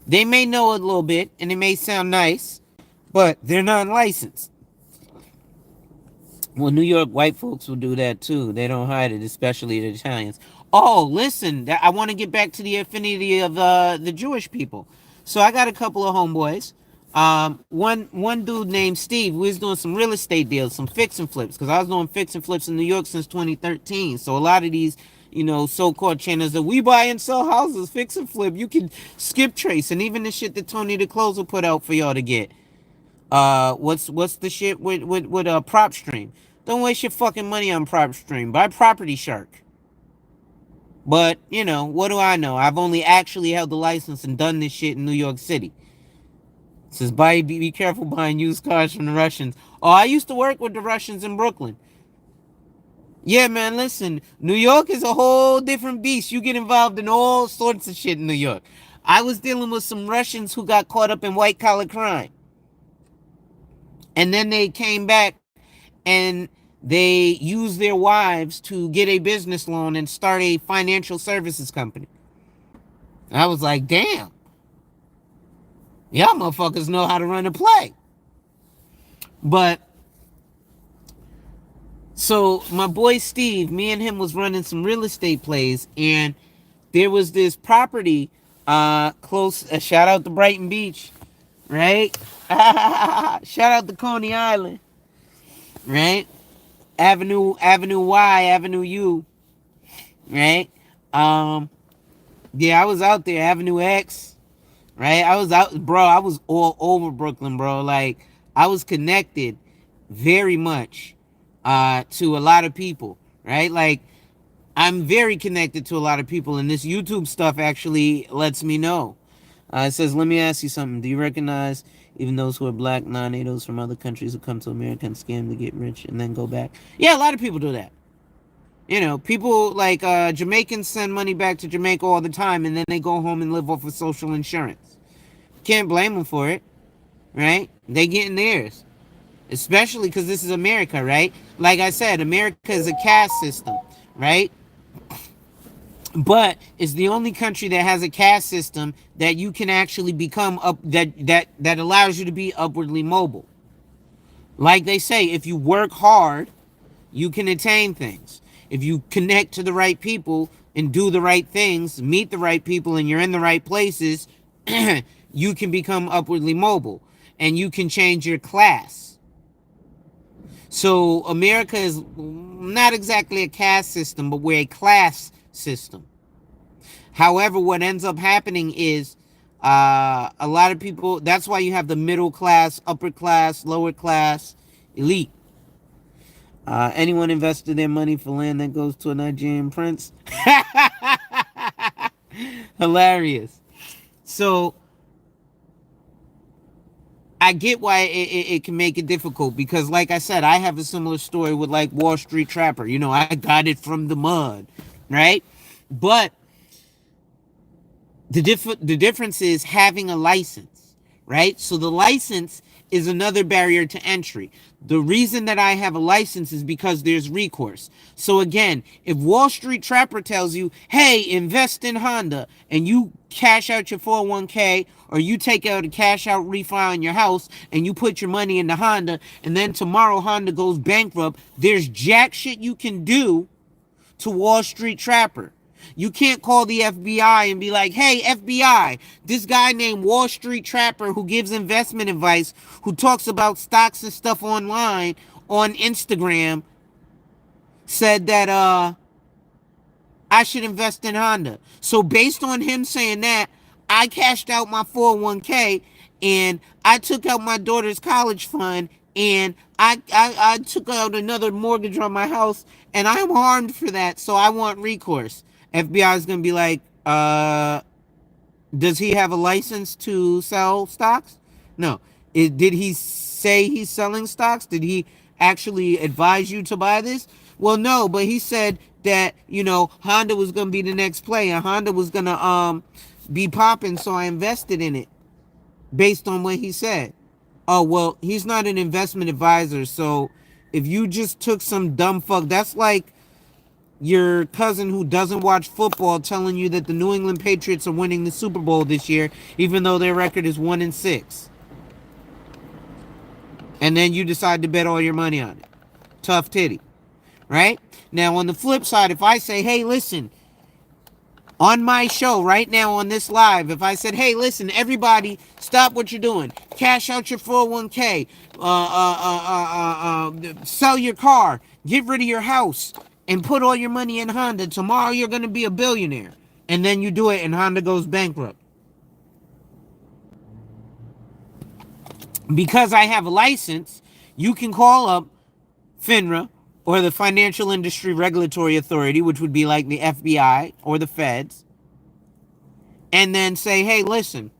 They may know a little bit and it may sound nice, but they're non-licensed. Well, New York white folks will do that too. They don't hide it, especially the Italians. Oh, listen, I want to get back to the affinity of the Jewish people. So I got a couple of homeboys. One dude named Steve. We was doing some real estate deals, some fix and flips, because I was doing fix and flips in New York since 2013. So a lot of these, so-called channels that we buy and sell houses, fix and flip, you can skip trace, and even the shit that Tony the Closer put out for y'all to get. What's the shit with Prop Stream? Don't waste your fucking money on Prop Stream. Buy Property Shark. But, what do I know? I've only actually held the license and done this shit in New York City. It says, be careful buying used cars from the Russians. Oh, I used to work with the Russians in Brooklyn. Yeah, man, listen. New York is a whole different beast. You get involved in all sorts of shit in New York. I was dealing with some Russians who got caught up in white-collar crime. And then they came back and they used their wives to get a business loan and start a financial services company. And I was like, damn. Y'all motherfuckers know how to run a play. But, so my boy Steve, me and him was running some real estate plays, and there was this property close, shout out to Brighton Beach, right? Shout out to Coney Island, right? Avenue Y, Avenue U, right? Yeah, I was out there, Avenue X, right? I was all over Brooklyn, bro. Like, I was connected very much to a lot of people, right? Like, I'm very connected to a lot of people, and this YouTube stuff actually lets me know. It says, let me ask you something. Do you recognize even those who are black non-natives from other countries who come to America and scam to get rich and then go back? Yeah, a lot of people do that. People like Jamaicans send money back to Jamaica all the time, and then they go home and live off of social insurance. Can't blame them for it, right? They getting theirs. Especially because this is America, right? Like I said, America is a caste system, right? But it's the only country that has a caste system that you can actually become that allows you to be upwardly mobile. Like they say, if you work hard, you can attain things. If you connect to the right people and do the right things, meet the right people, and you're in the right places, you can become upwardly mobile, and you can change your class. So America is not exactly a caste system, but we're a class system. However, what ends up happening is a lot of people, that's why you have the middle class, upper class, lower class, elite. Anyone invested their money for land that goes to a Nigerian prince? Hilarious. So I get why it can make it difficult, because like I said, I have a similar story with like Wall Street Trapper. I got it from the mud, right? But The difference is having a license, right? So the license is another barrier to entry. The reason that I have a license is because there's recourse. So again, if Wall Street Trapper tells you, hey, invest in Honda, and you cash out your 401k, or you take out a cash out refi on your house and you put your money into Honda, and then tomorrow Honda goes bankrupt, there's jack shit you can do to Wall Street Trapper. You can't call the FBI and be like, hey, FBI, this guy named Wall Street Trapper who gives investment advice, who talks about stocks and stuff online on Instagram, said that I should invest in Honda. So based on him saying that, I cashed out my 401k and I took out my daughter's college fund and I took out another mortgage on my house and I'm harmed for that, so I want recourse. FBI is going to be like, does he have a license to sell stocks? No. Did he say he's selling stocks? Did he actually advise you to buy this? Well, no, but he said that, Honda was going to be the next play and Honda was going to be popping, so I invested in it based on what he said. Oh, well, he's not an investment advisor, so if you just took some dumb fuck, that's like your cousin who doesn't watch football telling you that the New England Patriots are winning the Super Bowl this year, even though their record is 1-6. And then you decide to bet all your money on it. Tough titty. Right? Now, on the flip side, if I say, hey, listen, on my show right now on this live, if I said, hey, listen, everybody, stop what you're doing. Cash out your 401k. Sell your car. Get rid of your house. And put all your money in Honda. Tomorrow you're going to be a billionaire. And then you do it and Honda goes bankrupt. Because I have a license, you can call up FINRA or the Financial Industry Regulatory Authority, which would be like the FBI or the feds, and then say, hey, listen,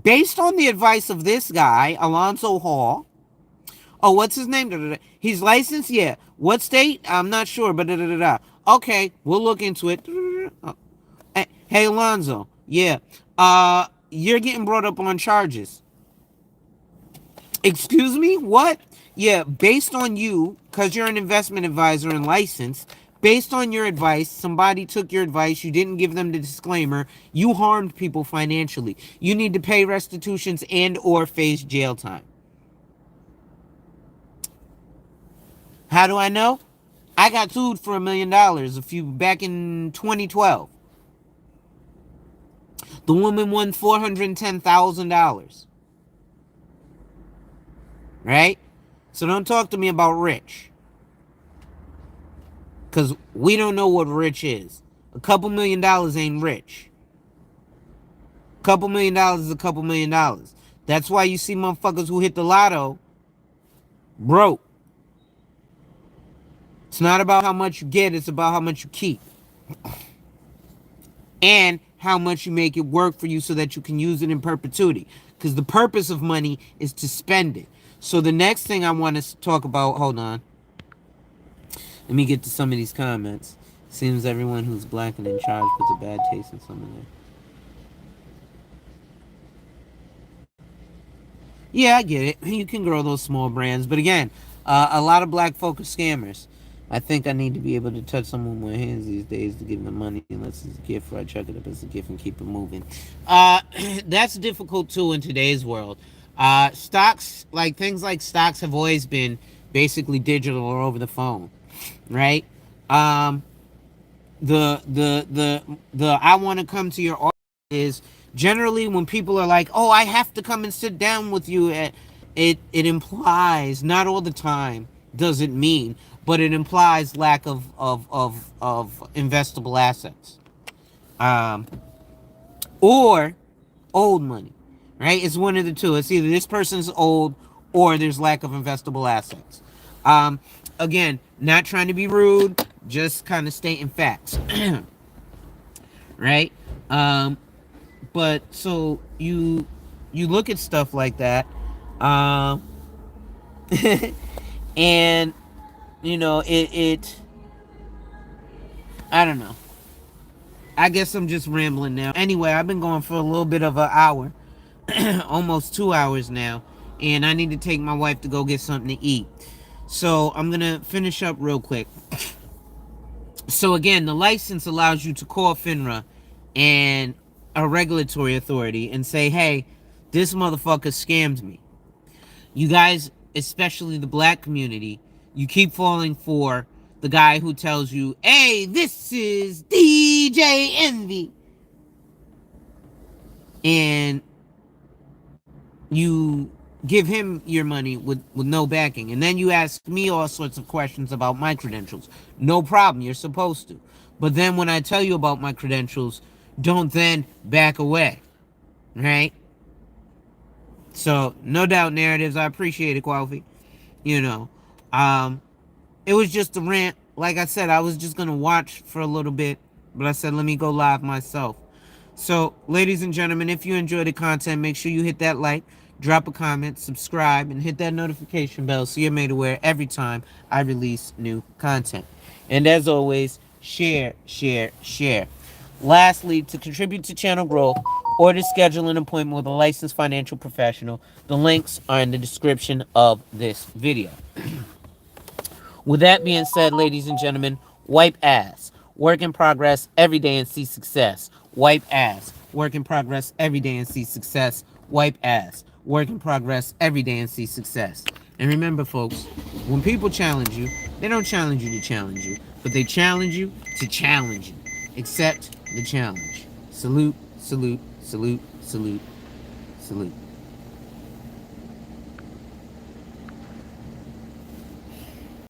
based on the advice of this guy, Alonzo Hall, oh, what's his name? He's licensed? Yeah. What state? I'm not sure, but okay, we'll look into it. Hey, Alonzo, yeah. You're getting brought up on charges. Excuse me? What? Yeah, based on you, because you're an investment advisor and licensed, based on your advice, somebody took your advice, you didn't give them the disclaimer, you harmed people financially. You need to pay restitutions and or face jail time. How do I know? I got sued for $1 million back in 2012. The woman won $410,000. Right? So don't talk to me about rich. Because we don't know what rich is. A couple $1 million ain't rich. A couple $1 million is a couple $1 million. That's why you see motherfuckers who hit the lotto broke. It's not about how much you get, it's about how much you keep. And how much you make it work for you so that you can use it in perpetuity. Because the purpose of money is to spend it. So the next thing I want to talk about, hold on. Let me get to some of these comments. Seems everyone who's black and in charge puts a bad taste in some of them. Yeah, I get it. You can grow those small brands. But again, a lot of black folk are scammers. I think I need to be able to touch someone with my hands these days to give them money unless it's a gift, or I chuck it up as a gift and keep it moving. That's difficult too in today's world. Stocks, like things like stocks, have always been basically digital or over the phone, right? The I want to come to your office is generally when people are like, oh, I have to come and sit down with you. It implies, not all the time does it mean, but it implies lack of investable assets, or old money, right? It's one of the two. It's either this person's old or there's lack of investable assets. Again, not trying to be rude, just kind of stating facts, right? But so you look at stuff like that, and it I don't know. I guess I'm just rambling now. Anyway, I've been going for a little bit of an hour, almost 2 hours now, and I need to take my wife to go get something to eat. So I'm going to finish up real quick. So again, the license allows you to call FINRA and a regulatory authority and say, hey, this motherfucker scammed me. You guys, especially the black community, you keep falling for the guy who tells you, hey, this is DJ Envy. And you give him your money with no backing. And then you ask me all sorts of questions about my credentials. No problem, you're supposed to. But then when I tell you about my credentials, don't then back away. Right? So, no doubt narratives. I appreciate it, Qualfy. You know. It was just a rant. Like I said, I was just going to watch for a little bit. But I said, let me go live myself. So, ladies and gentlemen, if you enjoy the content, make sure you hit that like, drop a comment, subscribe, and hit that notification bell so you're made aware every time I release new content. And as always, share, share, share. Lastly, to contribute to channel growth or to schedule an appointment with a licensed financial professional, the links are in the description of this video. With that being said, ladies and gentlemen, wipe ass. Work in progress every day and see success. Wipe ass. Work in progress every day and see success. Wipe ass. Work in progress every day and see success. And remember, folks, when people challenge you, they don't challenge you to challenge you, but they challenge you to challenge you. Accept the challenge. Salute, salute, salute, salute, salute.